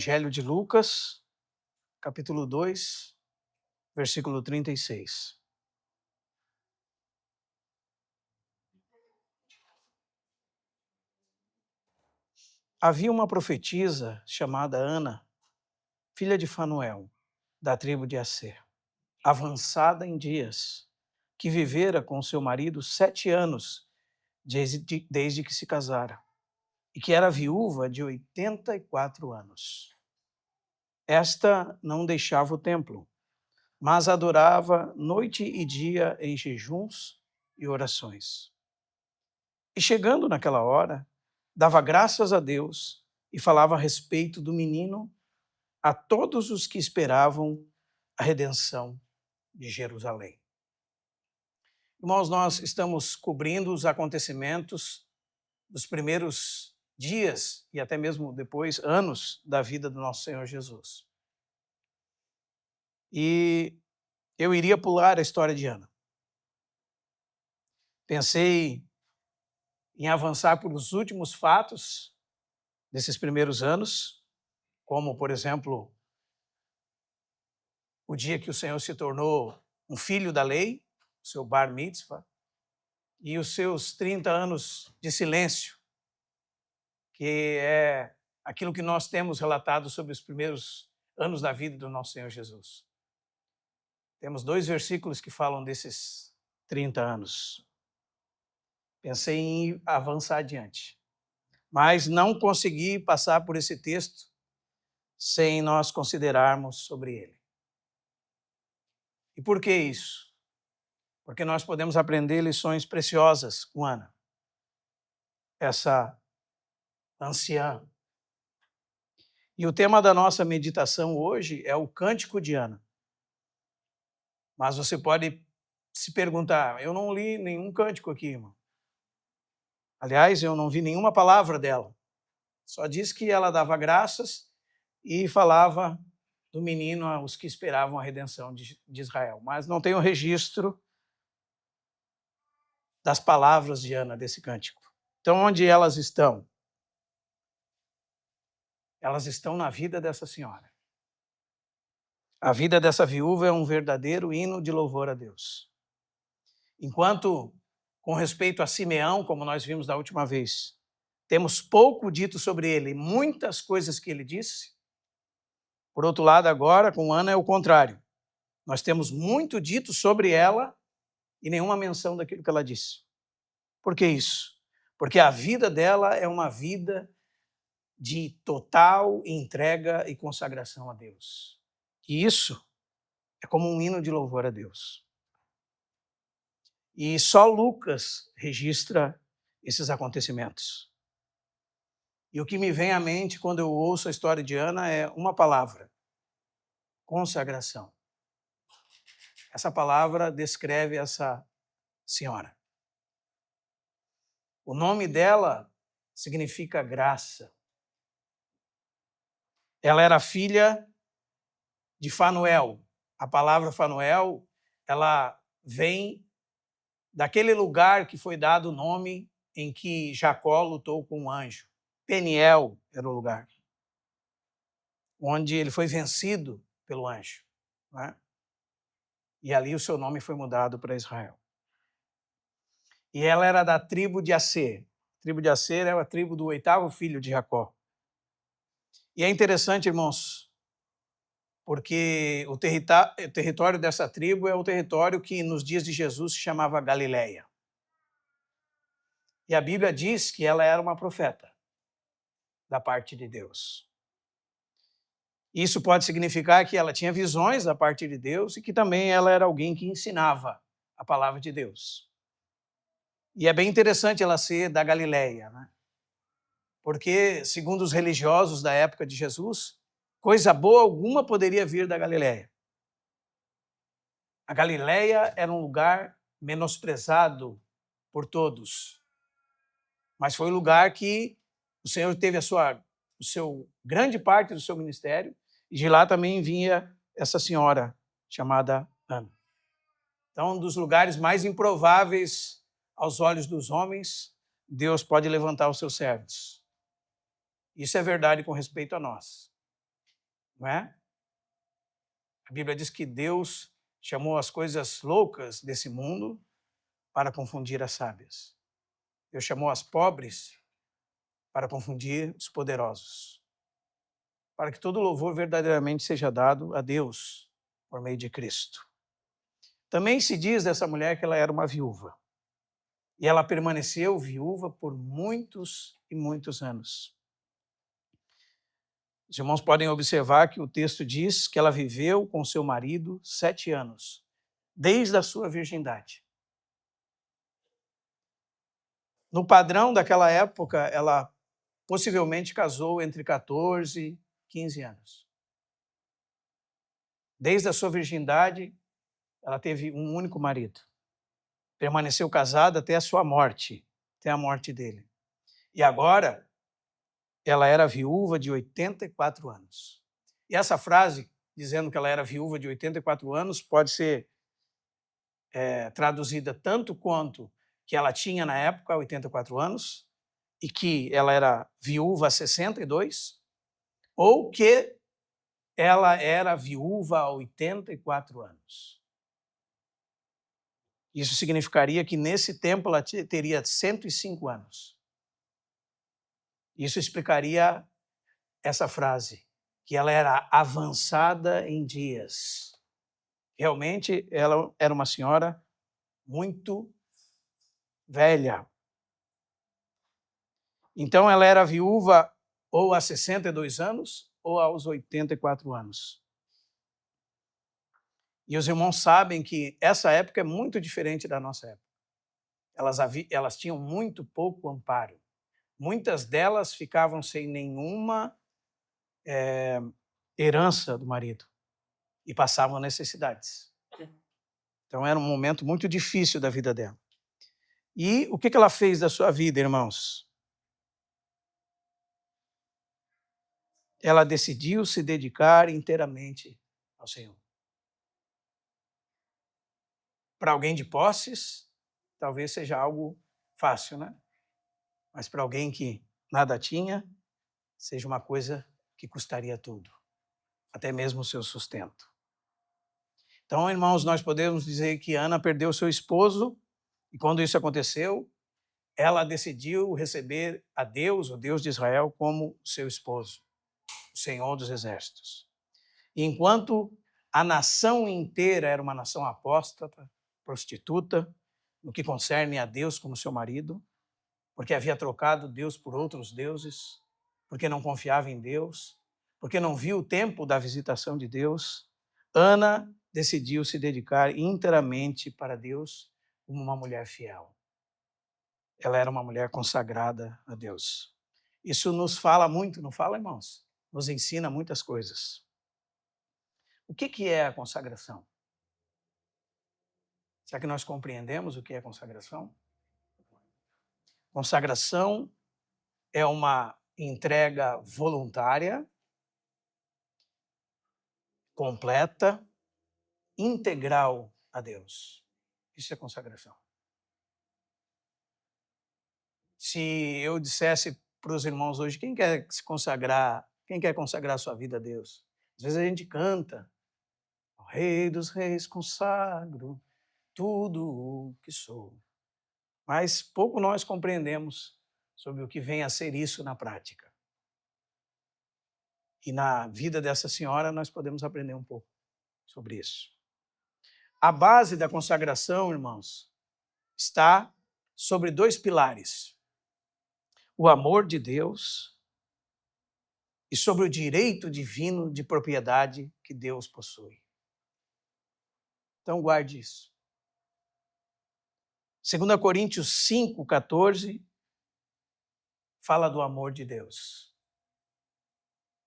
Evangelho de Lucas, capítulo 2, versículo 36. Havia uma profetisa chamada Ana, filha de Fanuel, da tribo de Asser, avançada em dias, que vivera com seu marido 7 anos desde que se casara, e que era viúva de 84 anos. Esta não deixava o templo, mas adorava noite e dia em jejuns e orações. E chegando naquela hora, dava graças a Deus e falava a respeito do menino a todos os que esperavam a redenção de Jerusalém. Irmãos, nós estamos cobrindo os acontecimentos dos primeiros dias e até mesmo depois, anos da vida do nosso Senhor Jesus. E eu iria pular a história de Ana. Pensei em avançar por os últimos fatos desses primeiros anos, como, por exemplo, o dia que o Senhor se tornou um filho da lei, o seu bar mitzvah, e os seus 30 anos de silêncio, que é aquilo que nós temos relatado sobre os primeiros anos da vida do nosso Senhor Jesus. Temos 2 versículos que falam desses 30 anos. Pensei em avançar adiante, mas não consegui passar por esse texto sem nós considerarmos sobre ele. E por que isso? Porque nós podemos aprender lições preciosas com Ana, essa anciã. E o tema da nossa meditação hoje é o Cântico de Ana. Mas você pode se perguntar, eu não li nenhum cântico aqui, irmão. Aliás, eu não vi nenhuma palavra dela. Só diz que ela dava graças e falava do menino aos que esperavam a redenção de Israel. Mas não tem o registro das palavras de Ana desse cântico. Então, onde elas estão? Elas estão na vida dessa senhora. A vida dessa viúva é um verdadeiro hino de louvor a Deus. Enquanto, com respeito a Simeão, como nós vimos da última vez, temos pouco dito sobre ele, muitas coisas que ele disse. Por outro lado, agora, com Ana é o contrário. Nós temos muito dito sobre ela e nenhuma menção daquilo que ela disse. Por que isso? Porque a vida dela é uma vida de total entrega e consagração a Deus. E isso é como um hino de louvor a Deus. E só Lucas registra esses acontecimentos. E o que me vem à mente quando eu ouço a história de Ana é uma palavra: consagração. Essa palavra descreve essa senhora. O nome dela significa graça. Ela era filha de Fanuel. A palavra Fanuel, ela vem daquele lugar que foi dado o nome em que Jacó lutou com um anjo. Peniel era o lugar onde ele foi vencido pelo anjo, né? E ali o seu nome foi mudado para Israel. E ela era da tribo de Asser. A tribo de Asser é a tribo do 8º filho de Jacó. E é interessante, irmãos, porque o território dessa tribo é o território que nos dias de Jesus se chamava Galileia. E a Bíblia diz que ela era uma profeta da parte de Deus. Isso pode significar que ela tinha visões da parte de Deus e que também ela era alguém que ensinava a palavra de Deus. E é bem interessante ela ser da Galileia, né? Porque, segundo os religiosos da época de Jesus, coisa boa alguma poderia vir da Galileia. A Galileia era um lugar menosprezado por todos, mas foi o lugar que o Senhor teve grande parte do seu ministério, e de lá também vinha essa senhora chamada Ana. Então, um dos lugares mais improváveis aos olhos dos homens, Deus pode levantar os seus servos. Isso é verdade com respeito a nós. não é? A Bíblia diz que Deus chamou as coisas loucas desse mundo para confundir as sábias. Deus chamou as pobres para confundir os poderosos, para que todo louvor verdadeiramente seja dado a Deus por meio de Cristo. Também se diz dessa mulher que ela era uma viúva. E ela permaneceu viúva por muitos e muitos anos. Os irmãos podem observar que o texto diz que ela viveu com seu marido 7 anos, desde a sua virgindade. No padrão daquela época, ela possivelmente casou entre 14 e 15 anos. Desde a sua virgindade, ela teve um único marido. Permaneceu casada até a sua morte, até a morte dele. E agora, ela era viúva de 84 anos. E essa frase, dizendo que ela era viúva de 84 anos, pode ser traduzida tanto quanto que ela tinha na época 84 anos e que ela era viúva a 62, ou que ela era viúva a 84 anos. Isso significaria que nesse tempo ela teria 105 anos. Isso explicaria essa frase, que ela era avançada em dias. Realmente, ela era uma senhora muito velha. Então, ela era viúva ou a 62 anos ou aos 84 anos. E os irmãos sabem que essa época é muito diferente da nossa época. Elas tinham muito pouco amparo. Muitas delas ficavam sem nenhuma herança do marido e passavam necessidades. Então, era um momento muito difícil da vida dela. E o que ela fez da sua vida, irmãos? Ela decidiu se dedicar inteiramente ao Senhor. Para alguém de posses, talvez seja algo fácil, né? Mas para alguém que nada tinha, seja uma coisa que custaria tudo, até mesmo o seu sustento. Então, irmãos, nós podemos dizer que Ana perdeu seu esposo e quando isso aconteceu, ela decidiu receber a Deus, o Deus de Israel, como seu esposo, o Senhor dos Exércitos. E enquanto a nação inteira era uma nação apóstata, prostituta, no que concerne a Deus como seu marido, porque havia trocado Deus por outros deuses, porque não confiava em Deus, porque não viu o tempo da visitação de Deus, Ana decidiu se dedicar inteiramente para Deus como uma mulher fiel. Ela era uma mulher consagrada a Deus. Isso nos fala muito, não fala, irmãos? Nos ensina muitas coisas. O que é a consagração? Será que nós compreendemos o que é consagração? Consagração é uma entrega voluntária, completa, integral a Deus. Isso é consagração. Se eu dissesse para os irmãos hoje, quem quer se consagrar, quem quer consagrar a sua vida a Deus? Às vezes a gente canta, ao Rei dos Reis consagro tudo o que sou. Mas pouco nós compreendemos sobre o que vem a ser isso na prática. E na vida dessa senhora nós podemos aprender um pouco sobre isso. A base da consagração, irmãos, está sobre 2 pilares: o amor de Deus e sobre o direito divino de propriedade que Deus possui. Então guarde isso. 2 Coríntios 5,14 fala do amor de Deus.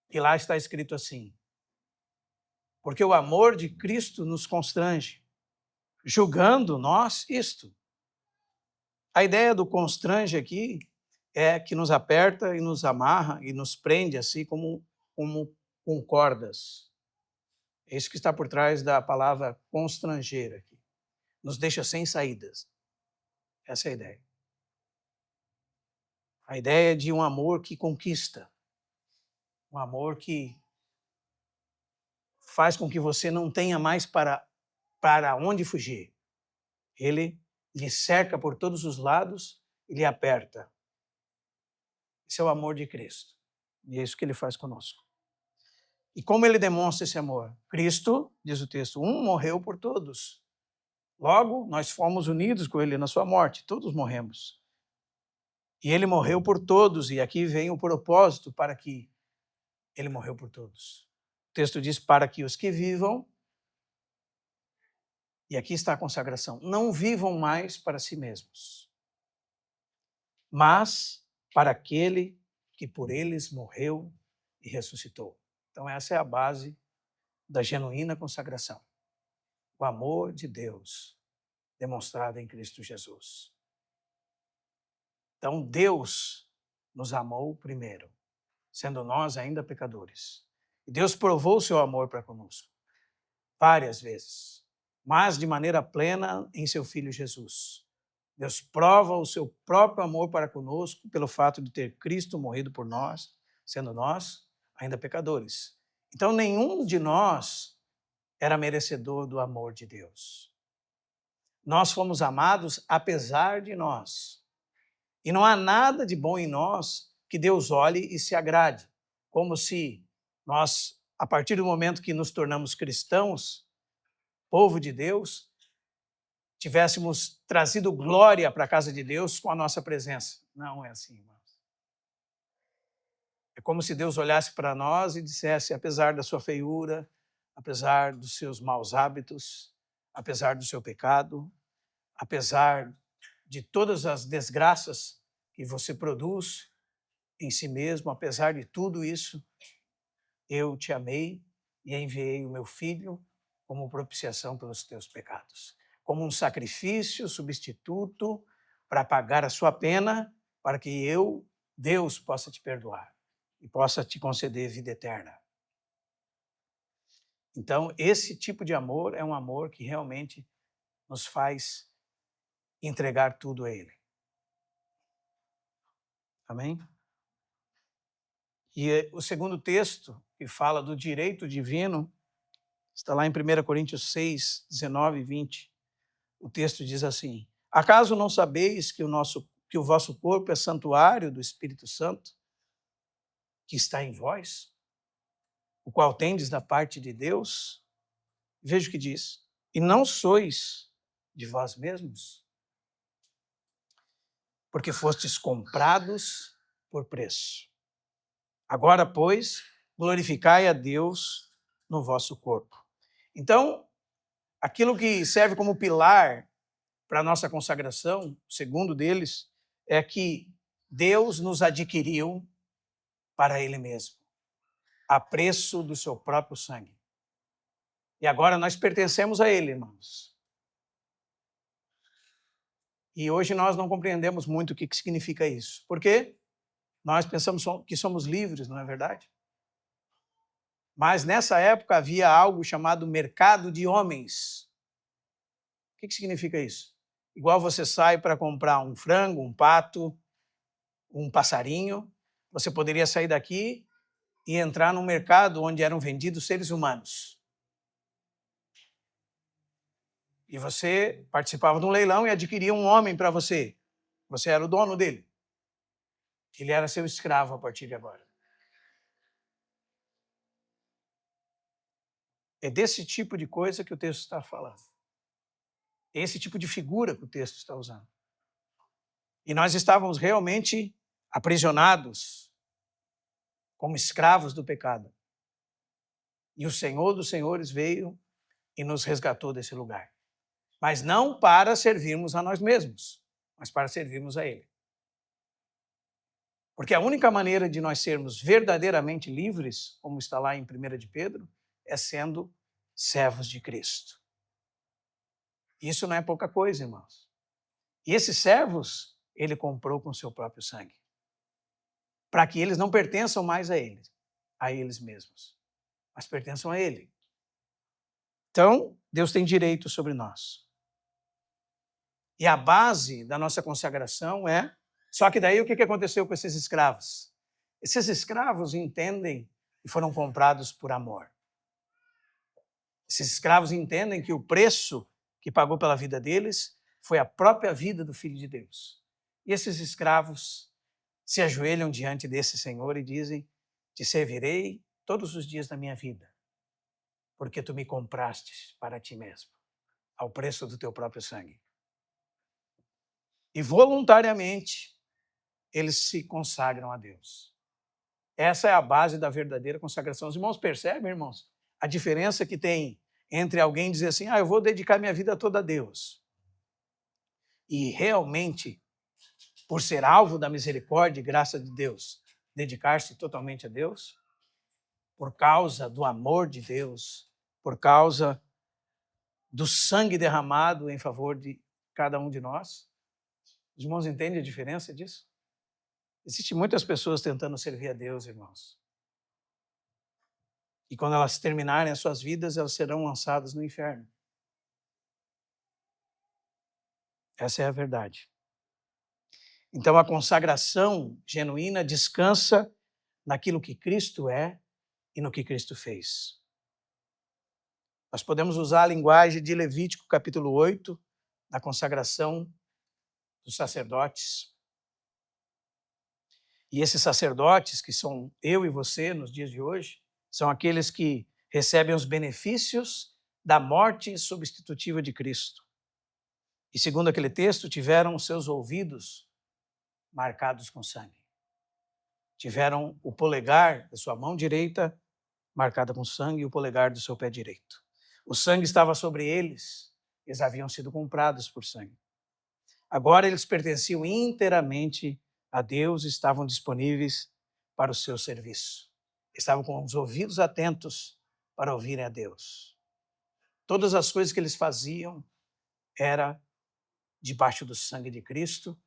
E lá está escrito assim: porque o amor de Cristo nos constrange, julgando nós isto. A ideia do constrange aqui é que nos aperta e nos amarra e nos prende assim como com cordas. É isso que está por trás da palavra constranger aqui. Nos deixa sem saídas. Essa é a ideia. A ideia de um amor que conquista. Um amor que faz com que você não tenha mais para onde fugir. Ele lhe cerca por todos os lados e lhe aperta. Esse é o amor de Cristo. E é isso que ele faz conosco. E como ele demonstra esse amor? Cristo, diz o texto, morreu por todos. Logo, nós fomos unidos com ele na sua morte, todos morremos. E ele morreu por todos, e aqui vem o propósito para que ele morreu por todos. O texto diz, para que os que vivam, e aqui está a consagração, não vivam mais para si mesmos, mas para aquele que por eles morreu e ressuscitou. Então essa é a base da genuína consagração. O amor de Deus demonstrado em Cristo Jesus. Então Deus nos amou primeiro, sendo nós ainda pecadores. E Deus provou o seu amor para conosco várias vezes, mas de maneira plena em seu Filho Jesus. Deus prova o seu próprio amor para conosco pelo fato de ter Cristo morrido por nós, sendo nós ainda pecadores. Então nenhum de nós era merecedor do amor de Deus. Nós fomos amados apesar de nós. E não há nada de bom em nós que Deus olhe e se agrade. Como se nós, a partir do momento que nos tornamos cristãos, povo de Deus, tivéssemos trazido glória para a casa de Deus com a nossa presença. Não é assim, irmãos. É como se Deus olhasse para nós e dissesse, apesar da sua feiura, apesar dos seus maus hábitos, apesar do seu pecado, apesar de todas as desgraças que você produz em si mesmo, apesar de tudo isso, eu te amei e enviei o meu Filho como propiciação pelos teus pecados, como um sacrifício substituto para pagar a sua pena, para que eu, Deus, possa te perdoar e possa te conceder vida eterna. Então, esse tipo de amor é um amor que realmente nos faz entregar tudo a Ele. Amém? E o segundo texto, que fala do direito divino, está lá em 1 Coríntios 6, 19 e 20. O texto diz assim, acaso não sabeis que o vosso corpo é santuário do Espírito Santo, que está em vós, o qual tendes da parte de Deus? Veja o que diz, e não sois de vós mesmos, porque fostes comprados por preço. Agora, pois, glorificai a Deus no vosso corpo. Então, aquilo que serve como pilar para a nossa consagração, o segundo deles, é que Deus nos adquiriu para Ele mesmo, a preço do seu próprio sangue. E agora nós pertencemos a Ele, irmãos. E hoje nós não compreendemos muito o que significa isso. Por quê? Nós pensamos que somos livres, não é verdade? Mas nessa época havia algo chamado mercado de homens. O que significa isso? Igual você sai para comprar um frango, um pato, um passarinho, você poderia sair daqui e entrar num mercado onde eram vendidos seres humanos. E você participava de um leilão e adquiria um homem para você. Você era o dono dele. Ele era seu escravo a partir de agora. É desse tipo de coisa que o texto está falando. É esse tipo de figura que o texto está usando. E nós estávamos realmente aprisionados como escravos do pecado. E o Senhor dos Senhores veio e nos resgatou desse lugar. Mas não para servirmos a nós mesmos, mas para servirmos a Ele. Porque a única maneira de nós sermos verdadeiramente livres, como está lá em 1 de Pedro, é sendo servos de Cristo. Isso não é pouca coisa, irmãos. E esses servos, Ele comprou com o seu próprio sangue. Para que eles não pertençam mais a eles mesmos, mas pertençam a Ele. Então, Deus tem direito sobre nós. E a base da nossa consagração é... Só que daí o que aconteceu com esses escravos? Esses escravos entendem que foram comprados por amor. Esses escravos entendem que o preço que pagou pela vida deles foi a própria vida do Filho de Deus. E esses escravos se ajoelham diante desse Senhor e dizem: te servirei todos os dias da minha vida, porque tu me compraste para ti mesmo, ao preço do teu próprio sangue. E voluntariamente eles se consagram a Deus. Essa é a base da verdadeira consagração. Os irmãos percebem, irmãos, a diferença que tem entre alguém dizer assim: eu vou dedicar minha vida toda a Deus, e realmente, por ser alvo da misericórdia e graça de Deus, dedicar-se totalmente a Deus, por causa do amor de Deus, por causa do sangue derramado em favor de cada um de nós. Os irmãos entendem a diferença disso? Existem muitas pessoas tentando servir a Deus, irmãos. E quando elas terminarem as suas vidas, elas serão lançadas no inferno. Essa é a verdade. Então, a consagração genuína descansa naquilo que Cristo é e no que Cristo fez. Nós podemos usar a linguagem de Levítico, capítulo 8, na consagração dos sacerdotes. E esses sacerdotes, que são eu e você nos dias de hoje, são aqueles que recebem os benefícios da morte substitutiva de Cristo. E segundo aquele texto, tiveram os seus ouvidos marcados com sangue. Tiveram o polegar da sua mão direita marcada com sangue e o polegar do seu pé direito. O sangue estava sobre eles, eles haviam sido comprados por sangue. Agora eles pertenciam inteiramente a Deus e estavam disponíveis para o seu serviço. Estavam com os ouvidos atentos para ouvirem a Deus. Todas as coisas que eles faziam era debaixo do sangue de Cristo,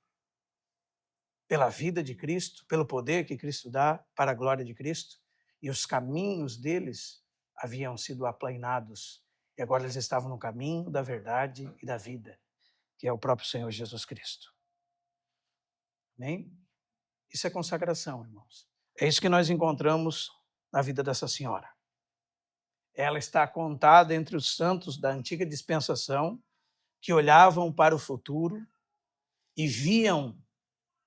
pela vida de Cristo, pelo poder que Cristo dá, para a glória de Cristo, e os caminhos deles haviam sido aplainados, e agora eles estavam no caminho da verdade e da vida, que é o próprio Senhor Jesus Cristo. Amém? Isso é consagração, irmãos. É isso que nós encontramos na vida dessa senhora. Ela está contada entre os santos da antiga dispensação, que olhavam para o futuro e viam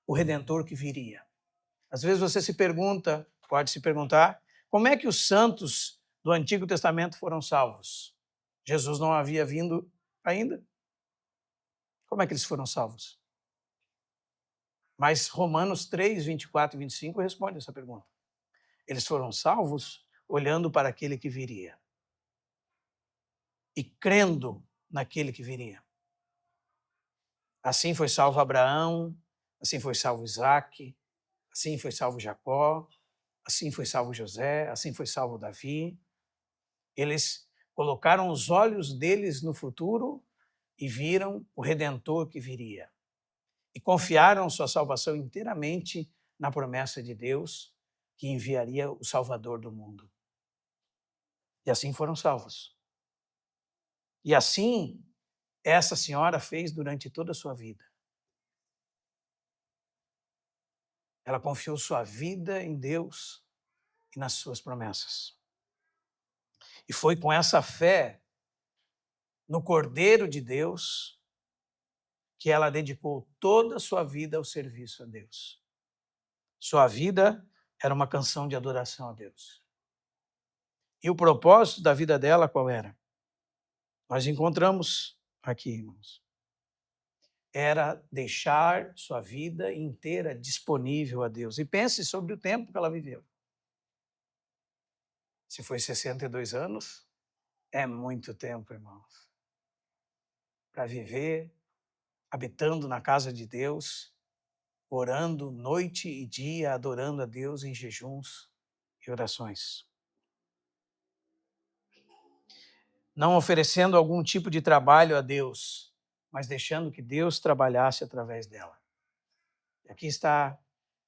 o Redentor que viria. Às vezes você se pergunta, pode se perguntar, como é que os santos do Antigo Testamento foram salvos? Jesus não havia vindo ainda? Como é que eles foram salvos? Mas Romanos 3, 24 e 25 responde essa pergunta. Eles foram salvos olhando para aquele que viria e crendo naquele que viria. Assim foi salvo Abraão, assim foi salvo Isaque, assim foi salvo Jacó, assim foi salvo José, assim foi salvo Davi. Eles colocaram os olhos deles no futuro e viram o Redentor que viria. E confiaram sua salvação inteiramente na promessa de Deus, que enviaria o Salvador do mundo. E assim foram salvos. E assim, essa senhora fez durante toda a sua vida. Ela confiou sua vida em Deus e nas suas promessas. E foi com essa fé no Cordeiro de Deus que ela dedicou toda a sua vida ao serviço a Deus. Sua vida era uma canção de adoração a Deus. E o propósito da vida dela qual era? Nós encontramos aqui, irmãos. Era deixar sua vida inteira disponível a Deus. E pense sobre o tempo que ela viveu. Se foi 62 anos, é muito tempo, irmãos, para viver habitando na casa de Deus, orando noite e dia, adorando a Deus em jejuns e orações. Não oferecendo algum tipo de trabalho a Deus, mas deixando que Deus trabalhasse através dela. E aqui está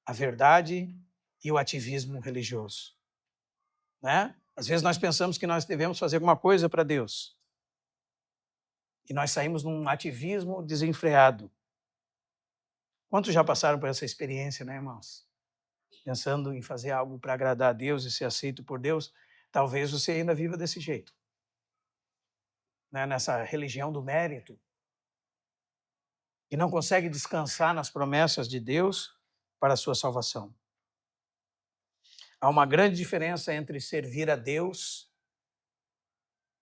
a verdade e o ativismo religioso. Né? Às vezes nós pensamos que nós devemos fazer alguma coisa para Deus. E nós saímos num ativismo desenfreado. Quantos já passaram por essa experiência, né, irmãos? Pensando em fazer algo para agradar a Deus e ser aceito por Deus, talvez você ainda viva desse jeito. né, nessa religião do mérito, e não consegue descansar nas promessas de Deus para a sua salvação. Há uma grande diferença entre servir a Deus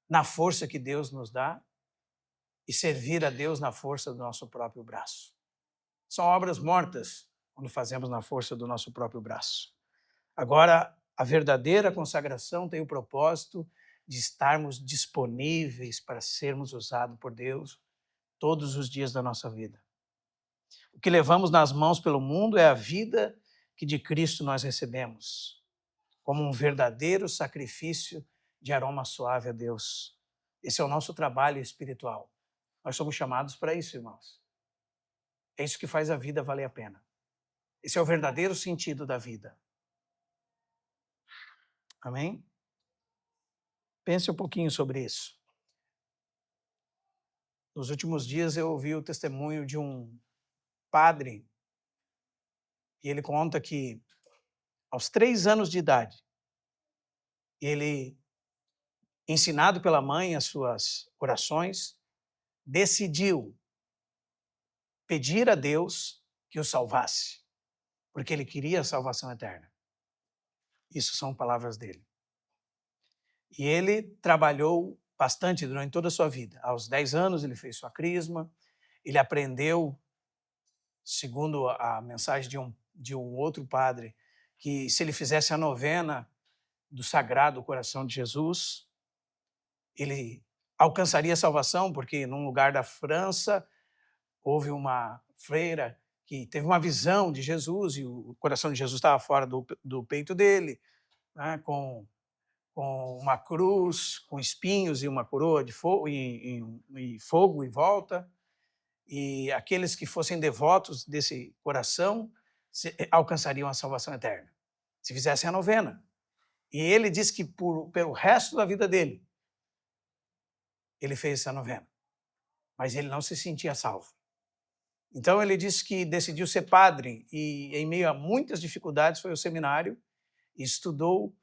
na força que Deus nos dá e servir a Deus na força do nosso próprio braço. São obras mortas quando fazemos na força do nosso próprio braço. Agora, a verdadeira consagração tem o propósito de estarmos disponíveis para sermos usados por Deus todos os dias da nossa vida. O que levamos nas mãos pelo mundo é a vida que de Cristo nós recebemos, como um verdadeiro sacrifício de aroma suave a Deus. Esse é o nosso trabalho espiritual. Nós somos chamados para isso, irmãos. É isso que faz a vida valer a pena. Esse é o verdadeiro sentido da vida. Amém? Pense um pouquinho sobre isso. Nos últimos dias eu ouvi o testemunho de um padre e ele conta que aos 3 anos de idade, ele, ensinado pela mãe as suas orações, decidiu pedir a Deus que o salvasse, porque ele queria a salvação eterna. Isso são palavras dele. E ele trabalhou bastante durante toda a sua vida. Aos 10 anos ele fez sua crisma, ele aprendeu, segundo a mensagem de um outro padre, que se ele fizesse a novena do Sagrado Coração de Jesus, ele alcançaria a salvação, porque num lugar da França houve uma freira que teve uma visão de Jesus e o coração de Jesus estava fora do peito dele, né, com uma cruz, com espinhos e uma coroa de fogo e fogo em volta. E aqueles que fossem devotos desse coração alcançariam a salvação eterna, se fizessem a novena. E ele diz que pelo resto da vida dele, ele fez essa novena, mas ele não se sentia salvo. Então ele disse que decidiu ser padre e, em meio a muitas dificuldades, foi ao seminário e estudou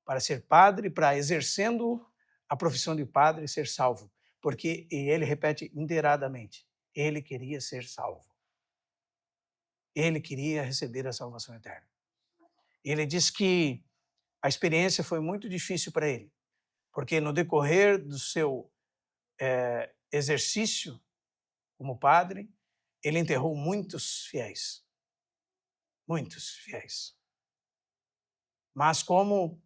para ser padre, para, exercendo a profissão de padre, ser salvo. Porque, e ele repete inteiradamente, ele queria ser salvo. Ele queria receber a salvação eterna. Ele diz que a experiência foi muito difícil para ele, porque no decorrer do seu exercício como padre, ele enterrou muitos fiéis. Muitos fiéis. Mas como,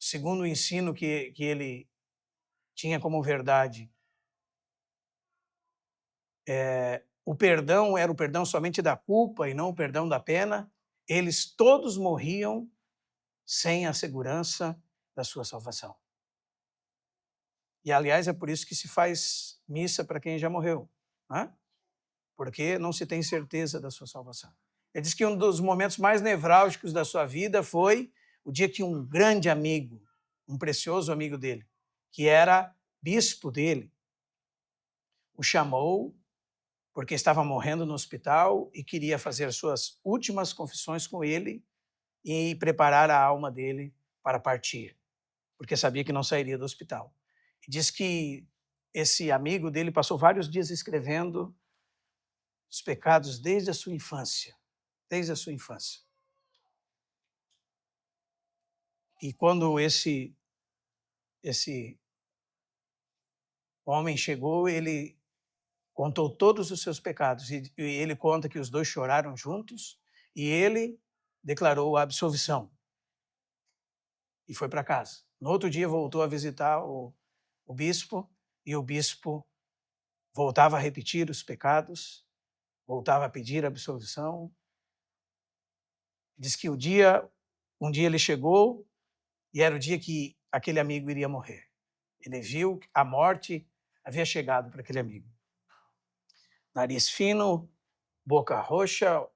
segundo o ensino que ele tinha como verdade, o perdão era o perdão somente da culpa e não o perdão da pena, eles todos morriam sem a segurança da sua salvação. E, aliás, é por isso que se faz missa para quem já morreu, né? Porque não se tem certeza da sua salvação. Ele diz que um dos momentos mais nevrálgicos da sua vida foi o dia que um grande amigo, um precioso amigo dele, que era bispo dele, o chamou porque estava morrendo no hospital e queria fazer as suas últimas confissões com ele e preparar a alma dele para partir, porque sabia que não sairia do hospital. E diz que esse amigo dele passou vários dias escrevendo os pecados desde a sua infância, desde a sua infância. E quando esse homem chegou, ele contou todos os seus pecados e ele conta que os dois choraram juntos e ele declarou a absolvição e foi para casa. No outro dia voltou a visitar o bispo e o bispo voltava a repetir os pecados, voltava a pedir absolvição. Diz que um dia ele chegou e era o dia que aquele amigo iria morrer. Ele viu que a morte havia chegado para aquele amigo. Nariz fino, boca roxa,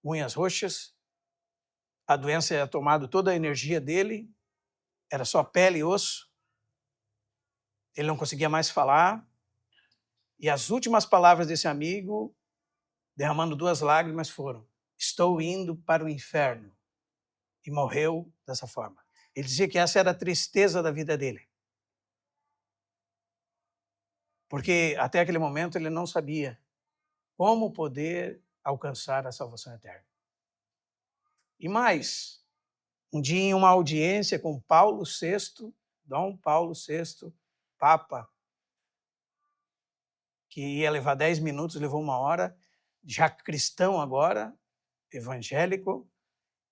unhas roxas. A doença tinha tomado toda a energia dele, era só pele e osso. Ele não conseguia mais falar. E as últimas palavras desse amigo, derramando 2 lágrimas, foram: estou indo para o inferno. E morreu dessa forma. Ele dizia que essa era a tristeza da vida dele. porque até aquele momento ele não sabia como poder alcançar a salvação eterna. E mais, um dia em uma audiência com Paulo VI, Dom Paulo VI, Papa, que ia levar 10 minutos, levou 1 hora, já cristão agora, evangélico,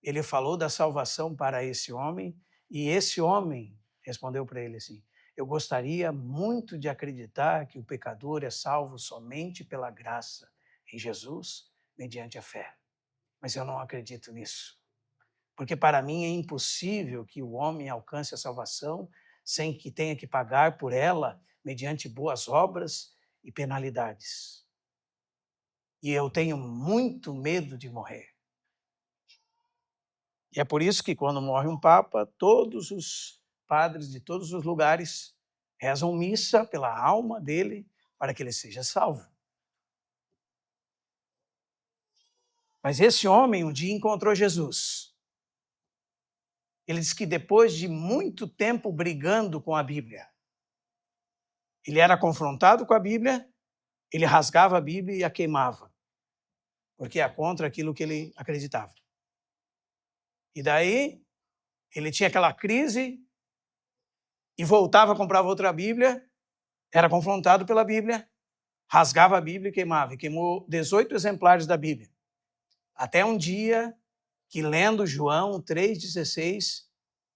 ele falou da salvação para esse homem, e esse homem respondeu para ele assim: eu gostaria muito de acreditar que o pecador é salvo somente pela graça em Jesus, mediante a fé. Mas eu não acredito nisso. Porque para mim é impossível que o homem alcance a salvação sem que tenha que pagar por ela mediante boas obras e penalidades. E eu tenho muito medo de morrer. E é por isso que quando morre um papa, todos os padres de todos os lugares rezam missa pela alma dele para que ele seja salvo. Mas esse homem um dia encontrou Jesus. Ele diz que depois de muito tempo brigando com a Bíblia, ele era confrontado com a Bíblia, ele rasgava a Bíblia e a queimava, porque é contra aquilo que ele acreditava. E daí, ele tinha aquela crise e voltava, comprava outra Bíblia, era confrontado pela Bíblia, rasgava a Bíblia e queimava. E queimou 18 exemplares da Bíblia. Até um dia que, lendo João 3,16,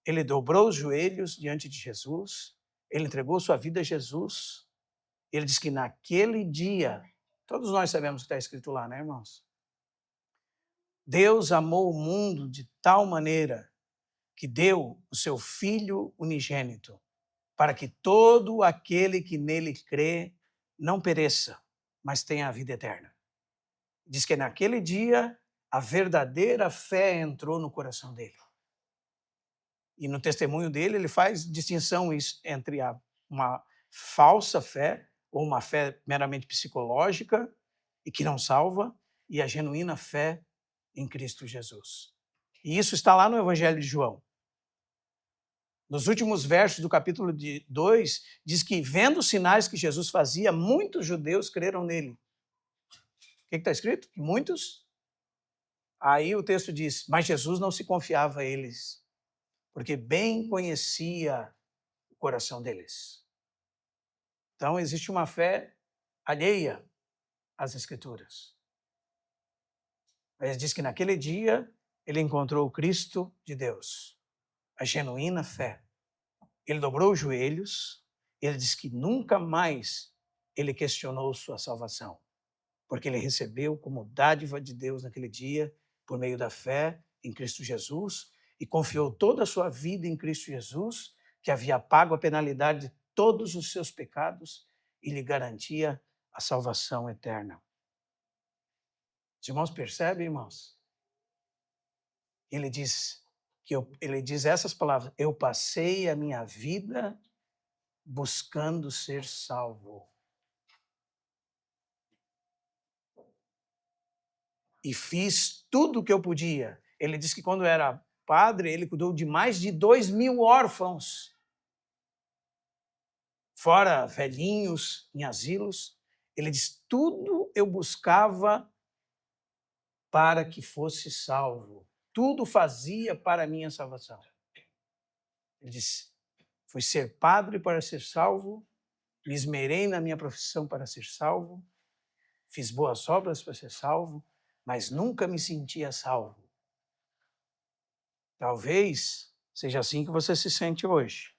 ele dobrou os joelhos diante de Jesus, ele entregou sua vida a Jesus. Ele diz que naquele dia, todos nós sabemos o que está escrito lá, né, irmãos? Deus amou o mundo de tal maneira que deu o seu Filho unigênito, para que todo aquele que nele crê não pereça, mas tenha a vida eterna. Diz que naquele dia a verdadeira fé entrou no coração dele. E no testemunho dele, ele faz distinção entre uma falsa fé, ou uma fé meramente psicológica e que não salva, e a genuína fé em Cristo Jesus. E isso está lá no Evangelho de João. Nos últimos versos do capítulo 2, diz que, vendo os sinais que Jesus fazia, muitos judeus creram nele. O que está escrito? Que muitos? Aí o texto diz, mas Jesus não se confiava a eles, porque bem conhecia o coração deles. Então, existe uma fé alheia às Escrituras. Mas diz que naquele dia ele encontrou o Cristo de Deus, a genuína fé. Ele dobrou os joelhos, ele diz que nunca mais ele questionou sua salvação, porque ele recebeu como dádiva de Deus naquele dia, por meio da fé em Cristo Jesus, e confiou toda a sua vida em Cristo Jesus, que havia pago a penalidade de todos os seus pecados e lhe garantia a salvação eterna. Os irmãos percebem, irmãos? Ele diz essas palavras: eu passei a minha vida buscando ser salvo. E fiz tudo o que eu podia. Ele diz que quando era padre, ele cuidou de mais de 2.000 órfãos, fora velhinhos em asilos. Ele diz, tudo eu buscava para que fosse salvo. Tudo fazia para a minha salvação. Ele diz, fui ser padre para ser salvo, me esmerei na minha profissão para ser salvo, fiz boas obras para ser salvo, mas nunca me sentia salvo. Talvez seja assim que você se sente hoje.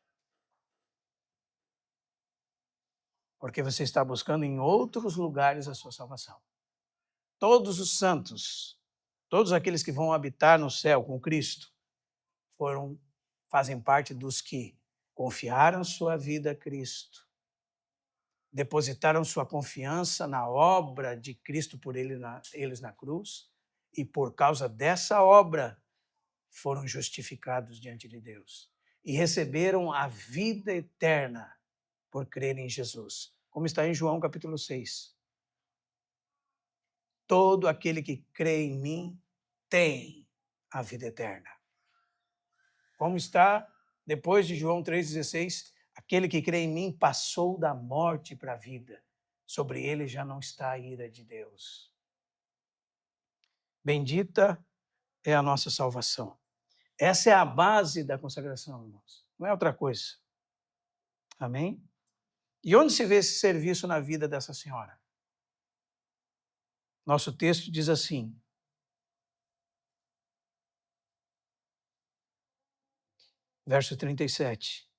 Porque você está buscando em outros lugares a sua salvação. Todos os santos, todos aqueles que vão habitar no céu com Cristo, fazem parte dos que confiaram sua vida a Cristo, depositaram sua confiança na obra de Cristo por eles na cruz, e por causa dessa obra foram justificados diante de Deus e receberam a vida eterna por crer em Jesus, como está em João capítulo 6. Todo aquele que crê em mim tem a vida eterna. Como está depois de João 3,16, Aquele que crê em mim passou da morte para a vida. Sobre ele já não está a ira de Deus. Bendita é a nossa salvação. Essa é a base da consagração, irmãos. Não é outra coisa. Amém? E onde se vê esse serviço na vida dessa senhora? Nosso texto diz assim: verso 37.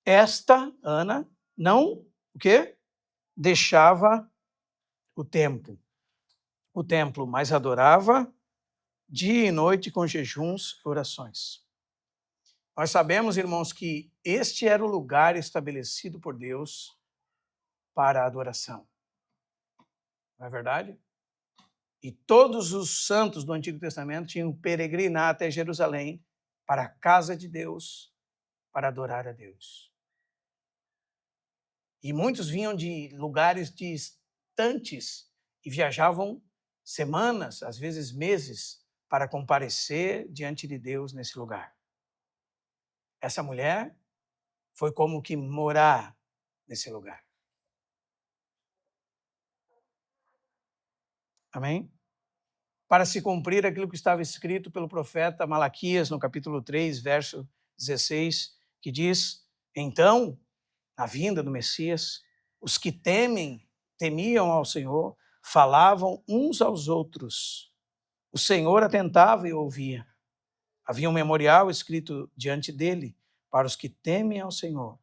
Esta, Ana, não, o quê? Deixava o templo, mas adorava dia e noite com jejuns e orações. Nós sabemos, irmãos, que este era o lugar estabelecido por Deus para a adoração. Não é verdade? E todos os santos do Antigo Testamento tinham que peregrinar até Jerusalém para a casa de Deus, para adorar a Deus. E muitos vinham de lugares distantes e viajavam semanas, às vezes meses, para comparecer diante de Deus nesse lugar. Essa mulher foi como que morar nesse lugar. Amém? Para se cumprir aquilo que estava escrito pelo profeta Malaquias, no capítulo 3, verso 16, que diz: então, na vinda do Messias, os que temiam ao Senhor, falavam uns aos outros. O Senhor atentava e ouvia. Havia um memorial escrito diante dele para os que temem ao Senhor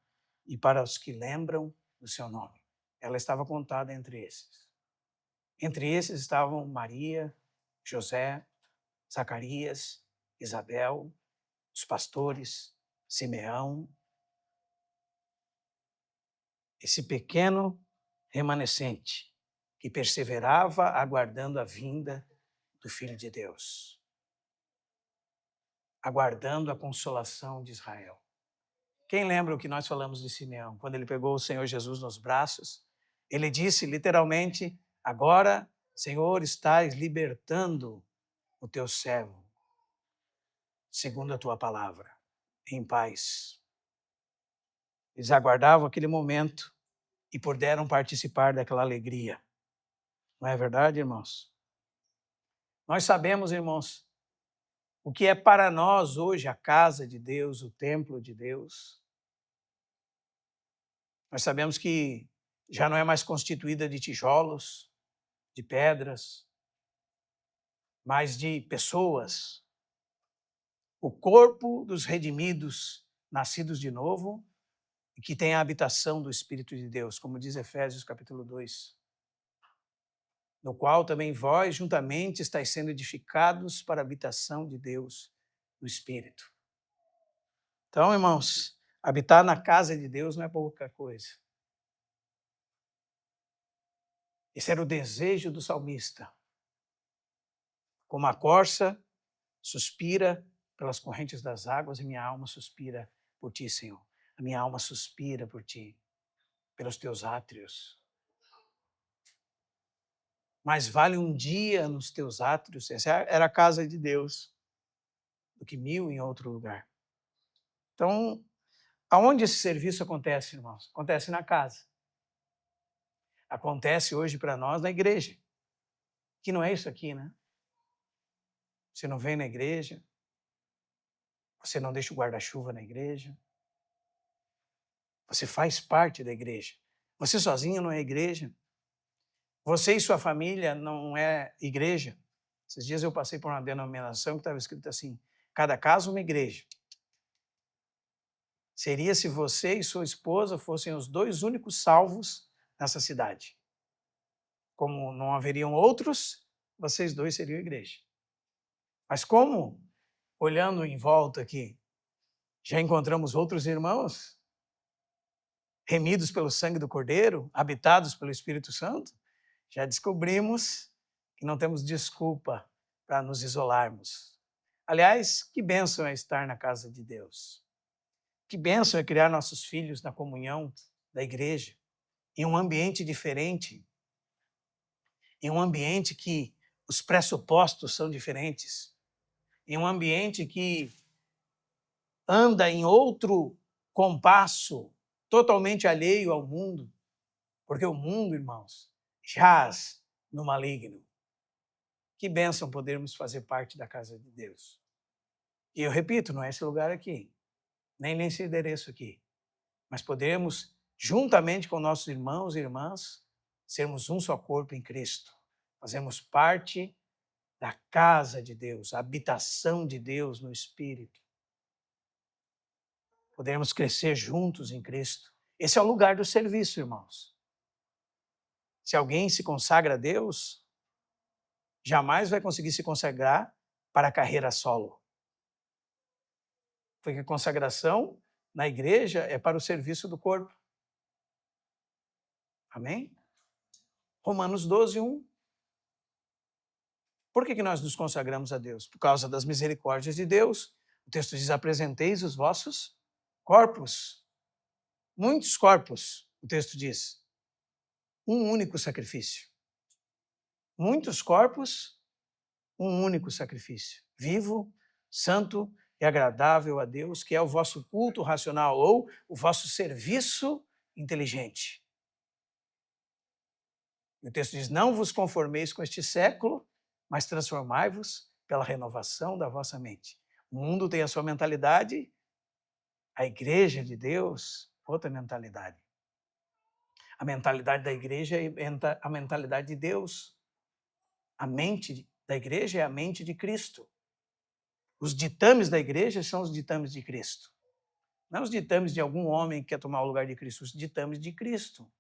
e para os que lembram do seu nome. Ela estava contada entre esses. Entre esses estavam Maria, José, Zacarias, Isabel, os pastores, Simeão, esse pequeno remanescente que perseverava aguardando a vinda do Filho de Deus, aguardando a consolação de Israel. Quem lembra o que nós falamos de Simeão? Quando ele pegou o Senhor Jesus nos braços, ele disse literalmente: agora, Senhor, estás libertando o teu servo, segundo a tua palavra, em paz. Eles aguardavam aquele momento e puderam participar daquela alegria. Não é verdade, irmãos? Nós sabemos, irmãos, o que é para nós hoje a casa de Deus, o templo de Deus. Nós sabemos que já não é mais constituída de tijolos, de pedras, mas de pessoas. O corpo dos redimidos, nascidos de novo, e que tem a habitação do Espírito de Deus, como diz Efésios capítulo 2. No qual também vós, juntamente, estáis sendo edificados para a habitação de Deus no Espírito. Então, irmãos, habitar na casa de Deus não é pouca coisa. Esse era o desejo do salmista. Como a corça suspira pelas correntes das águas, e minha alma suspira por ti, Senhor. A minha alma suspira por ti, pelos teus átrios. Mais vale um dia nos teus átrios, essa era a casa de Deus, do que 1000 em outro lugar. Então, aonde esse serviço acontece, irmãos? Acontece na casa. Acontece hoje para nós na igreja. Que não é isso aqui, né? Você não vem na igreja, você não deixa o guarda-chuva na igreja, você faz parte da igreja. Você sozinho não é igreja. Você e sua família não é igreja. Esses dias eu passei por uma denominação que estava escrito assim: cada casa uma igreja. Seria se você e sua esposa fossem os 2 únicos salvos nessa cidade. Como não haveriam outros, vocês 2 seriam igreja. Mas como, olhando em volta aqui, já encontramos outros irmãos, remidos pelo sangue do Cordeiro, habitados pelo Espírito Santo, já descobrimos que não temos desculpa para nos isolarmos. Aliás, que bênção é estar na casa de Deus. Que bênção é criar nossos filhos na comunhão da igreja, em um ambiente diferente, em um ambiente que os pressupostos são diferentes, em um ambiente que anda em outro compasso, totalmente alheio ao mundo, porque o mundo, irmãos, jaz no maligno. Que bênção podermos fazer parte da casa de Deus. E eu repito, não é esse lugar aqui, nem nesse endereço aqui, mas podemos, juntamente com nossos irmãos e irmãs, sermos um só corpo em Cristo. Fazemos parte da casa de Deus, a habitação de Deus no Espírito. Podemos crescer juntos em Cristo. Esse é o lugar do serviço, irmãos. Se alguém se consagra a Deus, jamais vai conseguir se consagrar para a carreira solo. Porque a consagração na igreja é para o serviço do corpo. Amém? Romanos 12, 1. Por que nós nos consagramos a Deus? Por causa das misericórdias de Deus. O texto diz, apresenteis os vossos corpos. Muitos corpos, o texto diz. Um único sacrifício. Muitos corpos, um único sacrifício. Vivo, santo e agradável a Deus, que é o vosso culto racional ou o vosso serviço inteligente. E o texto diz, não vos conformeis com este século, mas transformai-vos pela renovação da vossa mente. O mundo tem a sua mentalidade, a igreja de Deus, outra mentalidade. A mentalidade da igreja é a mentalidade de Deus. A mente da igreja é a mente de Cristo. Os ditames da igreja são os ditames de Cristo. Não os ditames de algum homem que quer tomar o lugar de Cristo, os ditames de Cristo.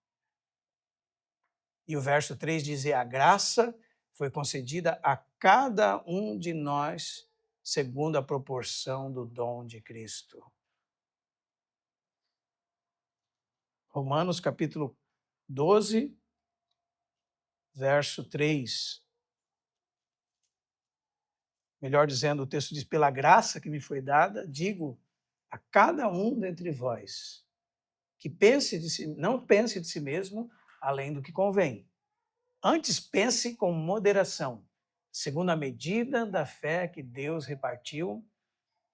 E o verso 3 diz, a graça foi concedida a cada um de nós segundo a proporção do dom de Cristo. Romanos capítulo 12, verso 3. Melhor dizendo, o texto diz, pela graça que me foi dada, digo a cada um dentre vós, que não pense de si mesmo além do que convém. Antes pense com moderação, segundo a medida da fé que Deus repartiu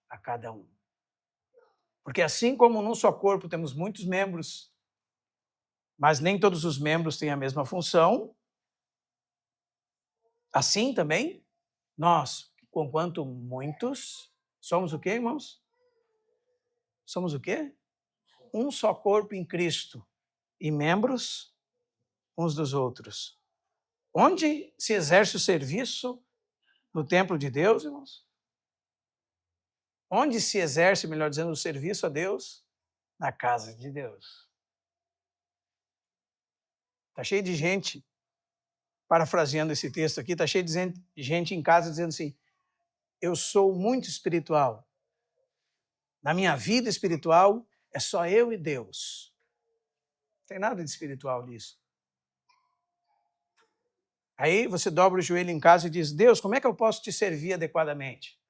a cada um. Porque assim como num só corpo temos muitos membros, mas nem todos os membros têm a mesma função, assim também nós, conquanto muitos, somos o quê, irmãos? Somos o quê? Um só corpo em Cristo e membros uns dos outros. Onde se exerce o serviço no templo de Deus, irmãos? Onde se exerce, melhor dizendo, o serviço a Deus? Na casa de Deus. Está cheio de gente, parafraseando esse texto aqui, está cheio de gente em casa dizendo assim, eu sou muito espiritual. Na minha vida espiritual, é só eu e Deus. Não tem nada de espiritual nisso. Aí você dobra o joelho em casa e diz, Deus, como é que eu posso te servir adequadamente?